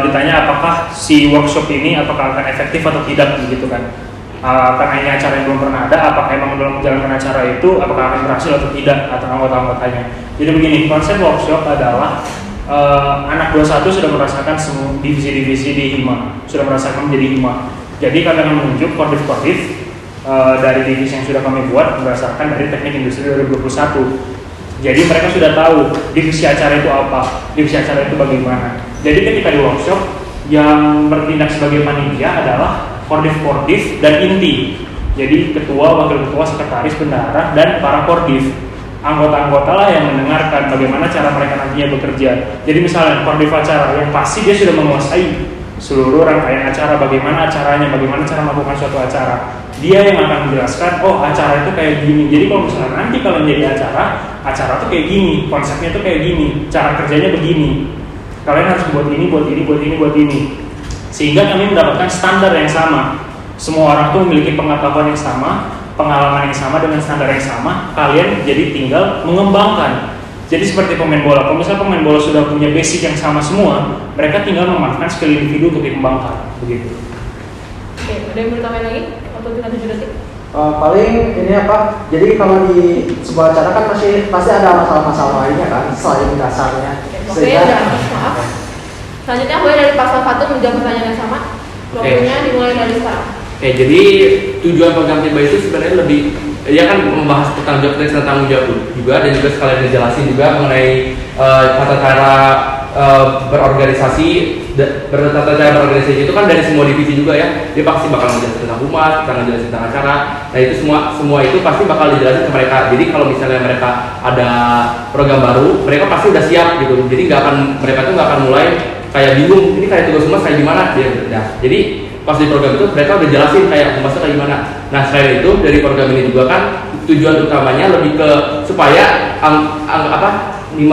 ditanya apakah si workshop ini apakah akan efektif atau tidak, begitu kan? Karena ini acara yang belum pernah ada, apakah emang dalam menjalankan acara itu apakah akan berhasil atau tidak atau anggota-anggotanya. Jadi begini, konsep workshop adalah anak 21 sudah merasakan semua divisi-divisi di HIMA, sudah merasakan menjadi HIMA. Jadi kami akan menunjuk kordif-kordif dari divisi yang sudah kami buat berdasarkan dari teknik industri 2021. Jadi mereka sudah tahu divisi acara itu apa, divisi acara itu bagaimana. Jadi ketika di workshop yang bertindak sebagai panitia adalah kordif-kordif dan inti. Jadi ketua, wakil ketua, sekretaris, bendahara, dan para kordif. Anggota-anggota lah yang mendengarkan bagaimana cara mereka nantinya bekerja. Jadi misalnya kordif acara yang pasti dia sudah menguasai seluruh rangkaian acara, bagaimana acaranya, bagaimana cara melakukan suatu acara. Dia yang akan menjelaskan, oh acara itu kayak gini. Jadi kalau misalnya nanti kalian jadi acara tuh kayak gini, konsepnya tuh kayak gini, cara kerjanya begini. Kalian harus buat ini, buat ini, buat ini, buat ini. Sehingga kami mendapatkan standar yang sama. Semua orang tuh memiliki pengetahuan yang sama, pengalaman yang sama dengan standar yang sama. Kalian jadi tinggal mengembangkan. Jadi seperti pemain bola. Kalau misalnya pemain bola sudah punya basic yang sama semua, mereka tinggal memanfaatkan skill individu untuk dikembangkan. Begitu. Oke, ada yang mau tambahin lagi? Atau tinggal 7 detik? Paling ini apa? Jadi kalau di sebuah acara kan pasti ada masalah-masalah lainnya kan selain dasarnya. Oke, udah habis, maaf. Selanjutnya gue dari paslon 1 menjawab pertanyaan yang sama. Waktunya dimulai dari sekarang. Jadi tujuan program tiba itu sebenarnya lebih ya kan membahas tentang jawab juga dan juga sekalian dijelasin juga mengenai tata cara berorganisasi itu kan dari semua divisi juga ya. Dia pasti bakal menjelaskan tentang humas, menjelaskan tentang acara. Nah itu semua itu pasti bakal dijelasin ke mereka. Jadi kalau misalnya mereka ada program baru, mereka pasti udah siap gitu. Jadi mereka tuh nggak akan mulai kayak bingung. Ini kayak tugas humas kayak gimana? Jadi pas di program itu mereka udah jelasin kayak humasnya kayak gimana. Nah selain itu dari program ini juga kan tujuan utamanya lebih ke supaya 521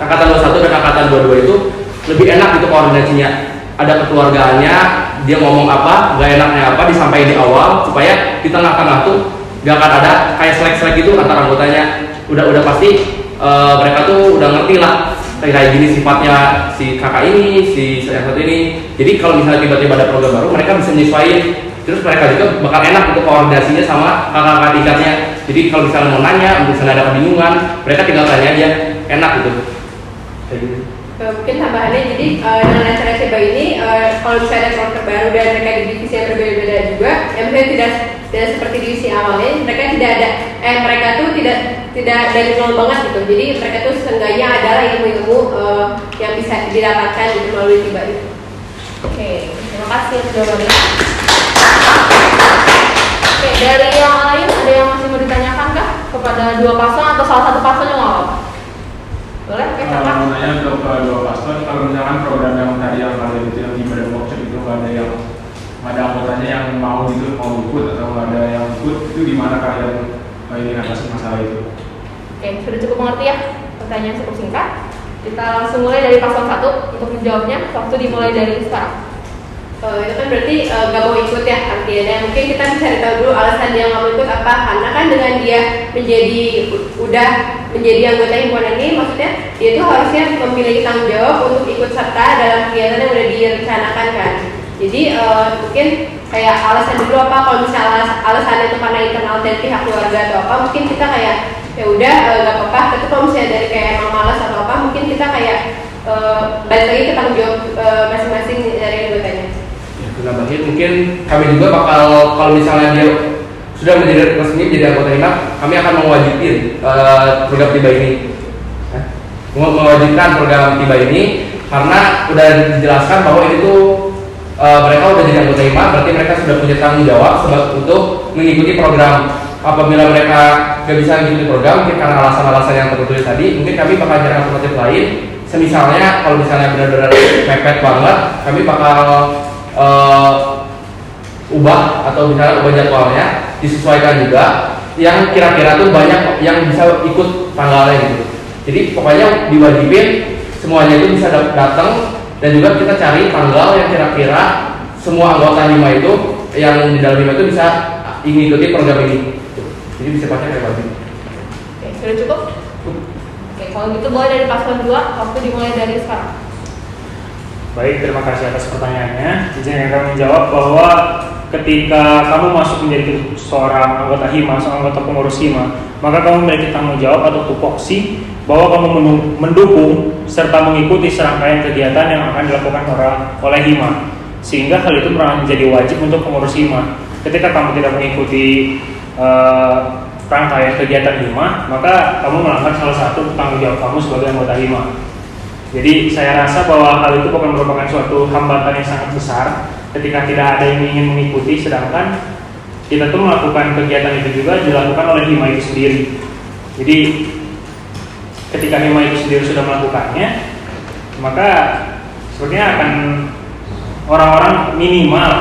angkatan 21 dan angkatan 22 itu lebih enak gitu koordinasinya. Ada kekeluargaannya, dia ngomong apa, gak enaknya apa disampaikan di awal supaya di tengah-tengah tuh gak akan ada kayak selek-selek gitu antar anggotanya. Udah pasti mereka tuh udah ngerti lah kayak gini sifatnya si kakak ini, si yang satu ini. Jadi kalau misalnya tiba-tiba ada program baru, mereka bisa menyesuaikan. Terus mereka juga bakal enak untuk koordinasinya sama kakak-kakak tingkatnya. Jadi kalau misalnya mau nanya, misalnya ada kebingungan, mereka tinggal tanya aja, enak gitu. Kayak gitu. Mungkin tambahannya, jadi dengan acara CEBA ini, kalau misalnya ada program baru dan mereka di divisi yang berbeda-beda juga, yang mungkin tidak seperti divisi awalnya, mereka tidak dari nol banget gitu. Jadi mereka tuh seenggaknya adalah ilmu-ilmu yang bisa didapatkan gitu melalui tiba itu. Oke, terima kasih atas jawabannya. Oke, dari yang lain ada yang masih mau ditanyakan kah kepada dua paslon atau salah satu paslon yang apa? Boleh? Oke, siapa? Mau nanya untuk dua paslon, kalau misalkan program yang tadi yang kalian itu yang ibadah workshop itu nggak ada anggotanya yang mau ikut atau nggak ada yang ikut, itu gimana kalian ini ngatasin masalah itu? Oke, sudah cukup mengerti ya? Pertanyaan cukup singkat. Kita langsung mulai dari paslon 1 untuk menjawabnya. Waktu dimulai dari sekarang. Itu kan berarti nggak mau ikut ya artinya. Mungkin kita bisa tahu dulu alasan dia nggak mau ikut apa. Karena kan dengan dia udah menjadi anggota himpunan ini, maksudnya dia itu harusnya memiliki tanggung jawab untuk ikut serta dalam kegiatan yang udah direncanakan kan. Jadi mungkin kayak alasan dulu apa, kalau misalnya alasannya itu karena internal dari pihak keluarga atau apa, mungkin kita kayak ya udah nggak apa-apa. Tapi kalau misalnya dari kayak emang malas atau apa, mungkin kita kayak balik lagi ke tanggung jawab masing-masing dari anggotanya. Nambahin mungkin kami juga bakal kalau misalnya dia sudah menjadi resmi jadi anggota himap, kami akan mewajibkan program tiba ini, mewajibkan program tiba ini karena udah dijelaskan bahwa ini tuh mereka udah jadi anggota himap, berarti mereka sudah punya tanggung jawab untuk mengikuti program. Apabila mereka gak bisa mengikuti program mungkin karena alasan-alasan yang tertulis tadi, mungkin kami bakal cari alternatif lain. Semisalnya kalau misalnya benar-benar mepet banget, kami bakal ubah atau misalnya ubah jadwalnya disesuaikan juga yang kira-kira tuh banyak yang bisa ikut tanggalnya gitu. Jadi pokoknya diwajibin semuanya itu bisa datang dan juga kita cari tanggal yang kira-kira semua anggota hima itu yang di dalam hima itu bisa mengikuti program ini. Jadi bisa pakai kayak wajib. Oke, sudah cukup? Oke, kalau gitu boleh dari paslon 2, waktu dimulai dari sekarang. Baik, terima kasih atas pertanyaannya. Izinkan kami menjawab bahwa ketika kamu masuk menjadi seorang anggota hima, seorang anggota pengurus hima, maka kamu memiliki tanggung jawab atau tupoksi bahwa kamu mendukung serta mengikuti serangkaian kegiatan yang akan dilakukan oleh hima, sehingga hal itu menjadi wajib untuk pengurus hima. Ketika kamu tidak mengikuti rangkaian kegiatan hima, maka kamu melanggar salah satu tanggung jawab kamu sebagai anggota hima. Jadi saya rasa bahwa hal itu bukan merupakan suatu hambatan yang sangat besar ketika tidak ada yang ingin mengikuti, sedangkan kita tuh melakukan kegiatan itu juga dilakukan oleh hima itu sendiri. Jadi ketika hima itu sendiri sudah melakukannya, maka sepertinya akan orang-orang minimal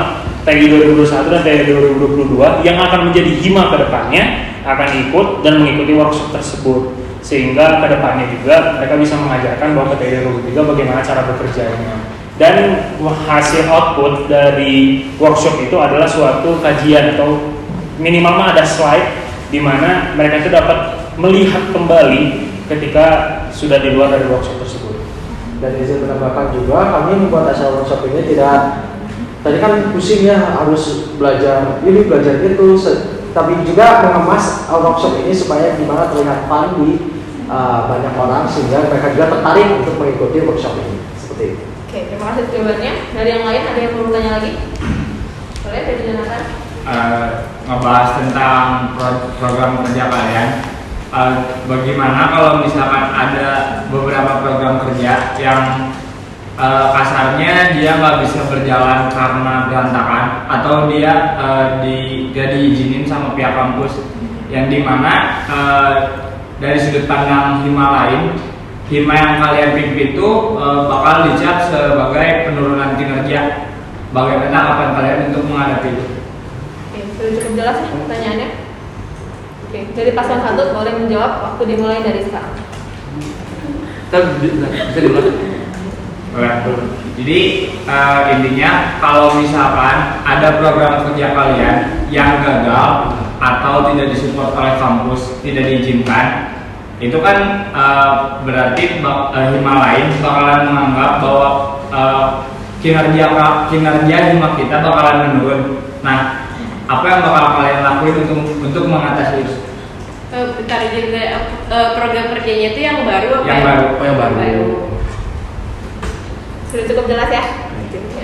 TGI 2021 dan TGI 2022 yang akan menjadi hima ke depannya akan ikut dan mengikuti workshop tersebut. Sehingga ke depannya juga mereka bisa mengajarkan bahwa ke TGI 2023 bagaimana cara bekerjanya. Dan hasil output dari workshop itu adalah suatu kajian atau minimal ada slide di mana mereka itu dapat melihat kembali ketika sudah di luar dari workshop tersebut. Dan izin menambahkan juga, kami membuat acara workshop ini tidak tadi kan pusing ya, harus belajar ini belajar itu, tapi juga mengemas workshop ini supaya gimana terlihat fun di banyak orang sehingga mereka juga tertarik untuk mengikuti workshop ini. Seperti itu. Oke, terima kasih jawabannya. Dari yang lain ada yang perlu tanya lagi? Boleh, dari Jonathan. Ngebahas tentang program kerja kalian. Bagaimana kalau misalkan ada beberapa program kerja yang kasarnya dia nggak bisa berjalan karena berantakan atau dia dia diizinin sama pihak kampus, yang dimana dari sudut pandang hima lain, hima yang kalian pimpin itu bakal dicap sebagai penurunan kinerja. Bagaimana harapan kalian untuk menghadapi itu? Oke, sudah cukup jelas ya pertanyaannya. Oke, dari paslon 1 boleh menjawab, waktu dimulai dari sekarang. Bisa diulang? Jadi intinya kalau misalkan ada program kerja kalian yang gagal atau tidak disupport oleh kampus, tidak diizinkan, itu kan berarti hima lain bakalan menganggap bahwa kinerja hima kita bakalan menurun. Nah, apa yang bakal kalian lakuin untuk mengatasi itu? Bentar, program kerjanya itu yang baru apa Yang baru. Oh, yang baru. Sudah cukup jelas ya?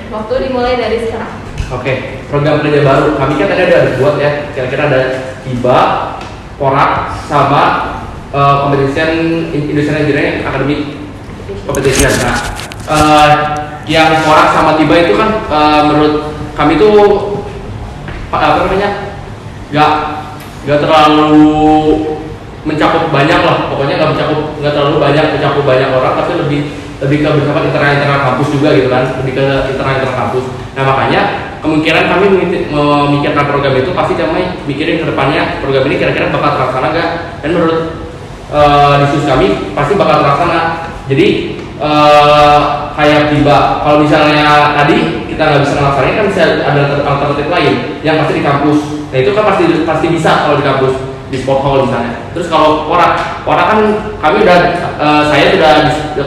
Waktu dimulai dari sekarang. Oke, program kerja baru. Kami kan tadi ada buat ya, kira-kira ada HIBA, PORAK, sama Competition Indonesian Engineering Academy Competition. Nah, yang PORAK sama TIBA itu kan menurut kami tuh apa namanya, nggak terlalu mencakup banyak lah. Pokoknya nggak terlalu banyak mencakup banyak orang, tapi lebih ke bersama internal kampus juga gitu kan, lebih ke internal kampus. Nah makanya kemungkinan kami memikirkan program itu pasti kami mikirin ke depannya program ini kira-kira bakal terlaksana nggak, dan menurut diskusi kami pasti bakal terlaksana. Jadi kayak tiba kalau misalnya tadi kita nggak bisa melaksanakan, kan bisa ada alternatif lain yang pasti di kampus. Nah itu kan pasti bisa kalau di kampus, di sport hall misalnya. Terus kalau Porak kan kami udah saya sudah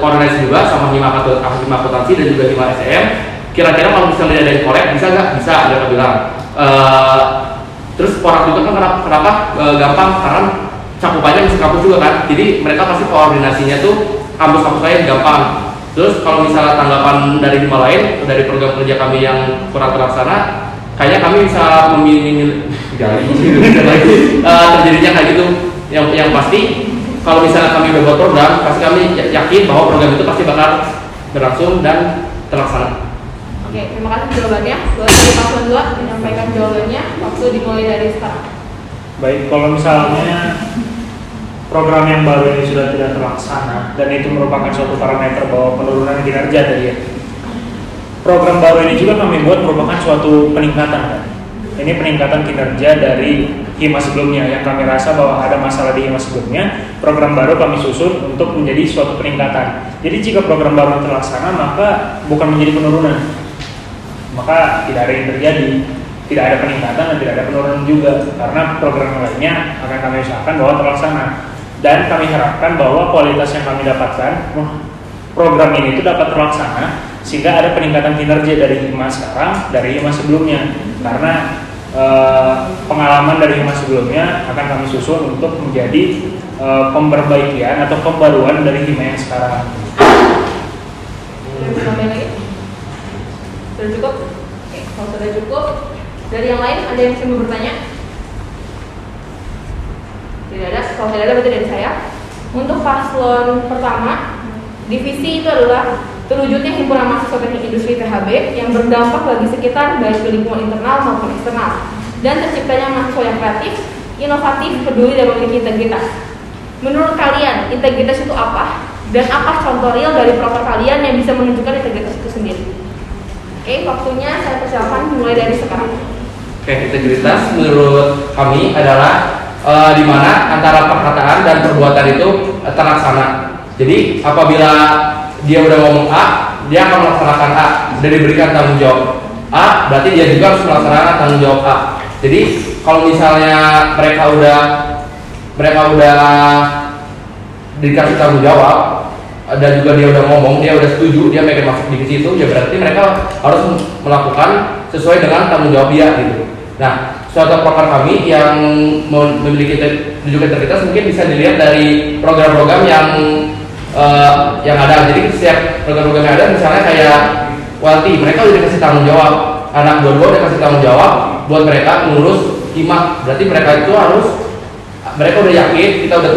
koordinasi juga sama hima akuntansi dan juga hima SCM. Kira-kira kalau misalnya ada korek bisa nggak? Bisa, ada bilang. Terus Porak juga kan kenapa gampang, karena cakupannya masih kampus juga kan. Jadi mereka pasti koordinasinya tuh kampus-kampus lain gampang. Terus kalau misalnya tanggapan dari hima lain, dari program kerja kami yang kurang terlaksana, kayaknya kami bisa terjadinya kayak gitu. Yang pasti kalau misalnya kami udah buat program, pasti kami yakin bahwa program itu pasti bakal berlangsung dan terlaksana. Oke, terima kasih jawabannya. Boleh dari paslon 2 menyampaikan jawabannya, waktu dimulai dari sekarang. Baik, kalau misalnya program yang baru ini sudah tidak terlaksana dan itu merupakan suatu parameter bahwa penurunan kinerja tadi ya. Program baru ini juga kami buat merupakan suatu peningkatan kan. Ini peningkatan kinerja dari hima sebelumnya yang kami rasa bahwa ada masalah di hima sebelumnya. Program baru kami susun untuk menjadi suatu peningkatan. Jadi jika program baru terlaksana maka bukan menjadi penurunan, maka tidak ada yang terjadi, tidak ada peningkatan dan tidak ada penurunan juga, karena program lainnya akan kami usahakan bahwa terlaksana. Dan kami harapkan bahwa kualitas yang kami dapatkan program ini itu dapat terlaksana sehingga ada peningkatan kinerja dari hima sekarang dari hima sebelumnya, karena pengalaman dari hima sebelumnya akan kami susun untuk menjadi pemperbaikian atau pembaruan dari hima yang sekarang. Sampai lagi? Sudah cukup? Oke, kalau sudah cukup, dari yang lain ada yang mau bertanya? Tidak ada. Kalau tidak ada berarti dari saya. Untuk paslon pertama, divisi itu adalah terwujudnya himpunan mahasiswa teknik industri THB yang berdampak bagi sekitar baik di lingkungan internal maupun eksternal, dan terciptanya mahasiswa yang kreatif, inovatif, peduli, dan memiliki integritas. Menurut kalian, integritas itu apa? Dan apa contoh real dari proker kalian yang bisa menunjukkan integritas itu sendiri? Oke, waktunya saya persilakan mulai dari sekarang. Oke, integritas menurut kami adalah di mana antara perkataan dan perbuatan itu terlaksana. Jadi apabila dia udah ngomong A, dia akan melaksanakan A dan diberikan tanggung jawab A, berarti dia juga harus melaksanakan tanggung jawab A. Jadi kalau misalnya mereka udah dikasih tanggung jawab dan juga dia udah ngomong, dia udah setuju, dia pengen masuk divisi itu, ya berarti mereka harus melakukan sesuai dengan tanggung jawab dia gitu. Nah, suatu proker kami yang memiliki tujuan integritas mungkin bisa dilihat dari program-program yang ada. Jadi setiap program-program yang ada, misalnya kayak Walti, mereka udah dikasih tanggung jawab, anak dua udah kasih tanggung jawab buat mereka mengurus hima. Berarti mereka itu harus, mereka udah yakin, kita udah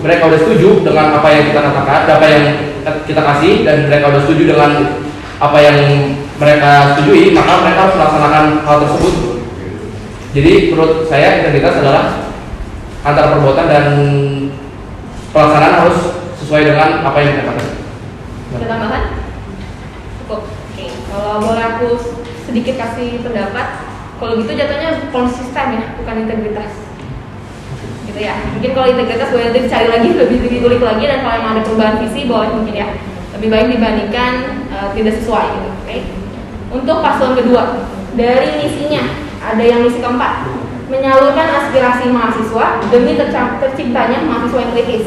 mereka udah setuju dengan apa yang kita katakan, apa yang kita kasih, dan mereka udah setuju dengan apa yang mereka setujui, maka mereka harus melaksanakan hal tersebut. Jadi menurut saya integritas adalah antara perbuatan dan pelaksanaan harus sesuai dengan apa yang kita katakan. Ada tambahan? Cukup. Oke. Kalau boleh aku sedikit kasih pendapat, kalau gitu jatuhnya konsisten ya, bukan integritas. Gitu ya. Mungkin kalau integritas boleh nanti dicari lagi, lebih dikulik lagi, dan kalau emang ada perubahan visi boleh mungkin ya. Lebih baik dibandingkan tidak sesuai gitu. Oke. Untuk paslon kedua, dari misinya ada yang misi keempat, menyalurkan aspirasi mahasiswa demi terciptanya mahasiswa yang kritis.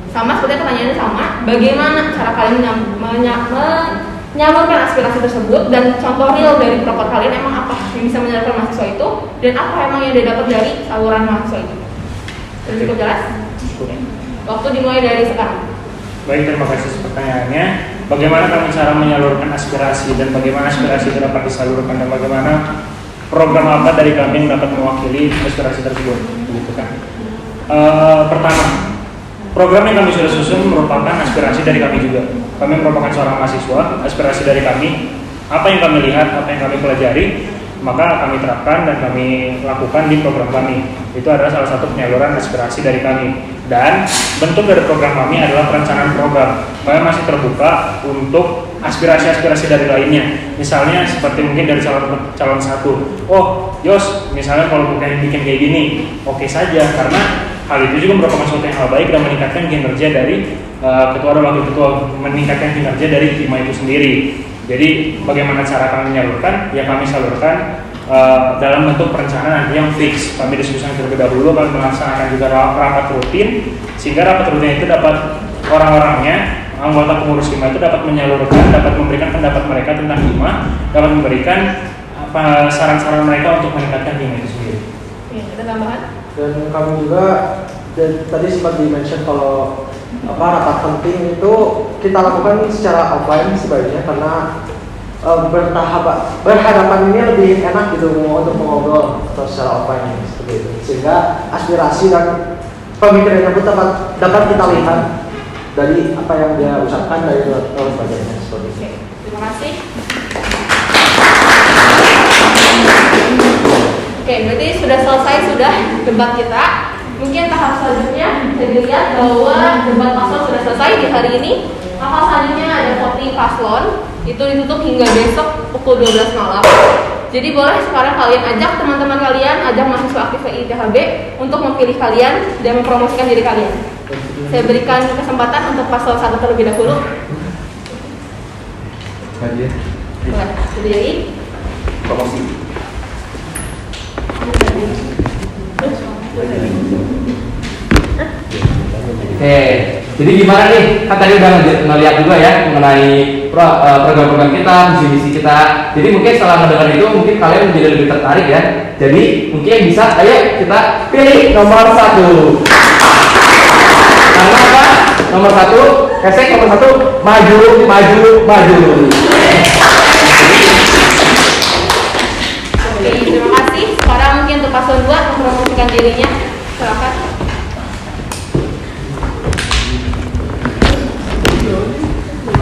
Sama seperti pertanyaannya sama, bagaimana cara kalian menyalurkan aspirasi tersebut, dan contoh real dari proker kalian emang apa yang bisa menyalurkan mahasiswa itu, dan apa emang yang didapat dari saluran mahasiswa itu. Sudah cukup jelas? Waktu dimulai dari sekarang. Baik, terima kasih pertanyaannya. Bagaimana kami cara menyalurkan aspirasi, dan bagaimana aspirasi itu dapat disalurkan, dan bagaimana program apa dari kami yang dapat mewakili aspirasi tersebut, begitu kan? Pertama, program yang kami sudah susun merupakan aspirasi dari kami juga. Kami merupakan seorang mahasiswa, aspirasi dari kami, apa yang kami lihat, apa yang kami pelajari, maka kami terapkan dan kami lakukan di program kami. Itu adalah salah satu penyaluran aspirasi dari kami. Dan bentuk dari program kami adalah perencanaan program. Kami masih terbuka untuk aspirasi-aspirasi dari lainnya. Misalnya seperti mungkin dari calon satu. Oh, Yos, misalnya kalau bukan bikin kayak gini, oke saja, karena hal itu juga merupakan suatu yang hal baik dan meningkatkan kinerja dari ketua dan wakil ketua, meningkatkan kinerja dari hima itu sendiri. Jadi bagaimana cara kami menyalurkan? Ya kami salurkan dalam bentuk perencanaan yang fix. Kami diskusikan terlebih dahulu, kami melaksanakan juga rapat rutin, sehingga rapat rutin itu dapat orang-orangnya, anggota pengurus hima itu dapat menyalurkan, dapat memberikan pendapat mereka tentang hima, dapat memberikan saran-saran mereka untuk meningkatkan hima itu sendiri. Ya, ada tambahan? Dan kami juga tadi sempat di-mention kalau rapat penting itu kita lakukan secara offline sebaiknya, karena berhadapan ini lebih enak gitu untuk mengobrol atau secara offline seperti itu, sehingga aspirasi dan pemikirannya pun dapat kita lihat dari apa yang dia ucapkan dari dan sebagainya seperti itu. Terima kasih. Oke, berarti sudah selesai debat kita. Mungkin tahap selanjutnya bisa dilihat bahwa debat paslon sudah selesai di hari ini. Maka selanjutnya ada voting paslon, itu ditutup hingga besok pukul 12 malam. Jadi boleh sekarang kalian ajak teman-teman kalian, ajak mahasiswa aktif ITHB untuk memilih kalian dan mempromosikan diri kalian. Saya berikan kesempatan untuk paslon 1 terlebih dahulu. Boleh, jadi promosi. Oke, jadi gimana nih? Kan tadi udah ngeliat juga ya mengenai program-program kita, misi-misi kita. Jadi mungkin setelah mendengar itu mungkin kalian menjadi lebih tertarik ya. Jadi mungkin bisa, ayo kita pilih nomor 1. Karena apa? Nomor 1, hashtag nomor 1, maju, maju, maju. Oke, terima kasih. Sekarang mungkin untuk paslon 2 mempromosikan dirinya. Silakan.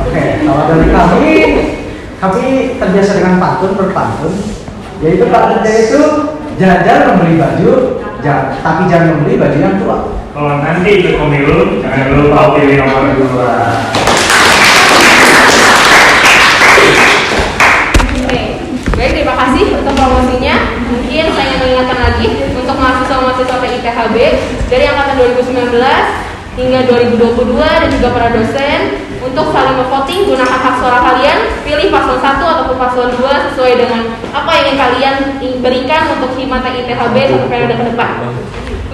Oke, kalau dari kami terbiasa dengan pantun berpantun, yaitu pantunnya itu jajan membeli baju, tapi jangan membeli baju yang tua. Kalau nanti ikut pemilu, jangan lupa pilih nomor 2. Oke, baik, terima kasih untuk promosinya. Mungkin saya ingin mengingatkan lagi untuk mahasiswa-mahasiswa PITHB dari angkatan 2019 hingga 2022 dan juga para dosen untuk saling memvoting, gunakan hak suara kalian, pilih paslon 1 ataupun paslon 2 sesuai dengan apa yang ingin kalian berikan untuk hima ITHB satu periode ke depan.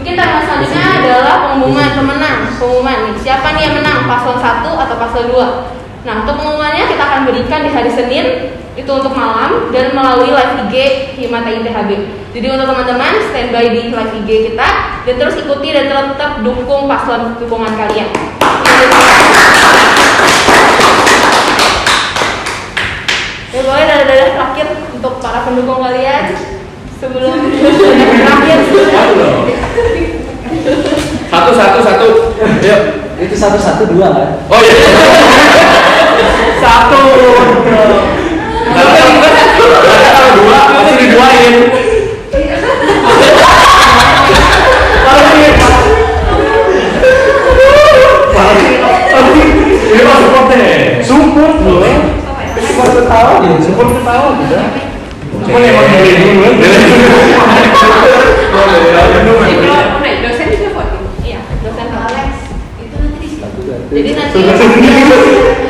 Mungkin tema selanjutnya adalah pengumuman pemenang. Pengumuman nih, siapa nih yang menang, paslon 1 atau paslon 2? Nah, untuk pengumumannya kita akan berikan di hari Senin itu untuk malam dan melalui live IG Himata ITHB. Jadi untuk teman-teman standby di live IG kita dan terus ikuti dan tetap dukung paslon dukungan kalian. Ya boleh dada-dada terakhir untuk para pendukung kalian sebelum terakhir. Satu. Yuk. Itu 1-1-2 kan? Oh iya. Satu. Kalau dua pasti diduain. Ini mah support deh. Support loh. Support ketawa gitu. Support ketawa gitu. Cuma emang dari dulu. Dosen juga voting. Iya, dosen Alex itu nanti di situ. Jadi nanti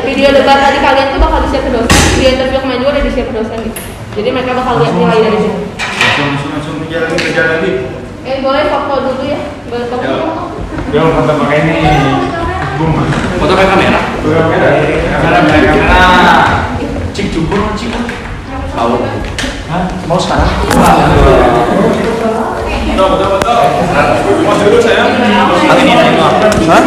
video debat tadi kalian tuh bakal di-share ke dosen, video interview kemarin juga udah di-share ke dosen gitu. Jadi mereka bakal lihat nilai dari situ. Langsung kerja lagi. Boleh foto dulu ya, boleh foto. Yo, foto pakai ini. Bung. Foto pakai kamera. Kamera. Cik cukur, cik. Tahu. Hah? Mau sekarang? Betul. Mau dulu saya. Hah?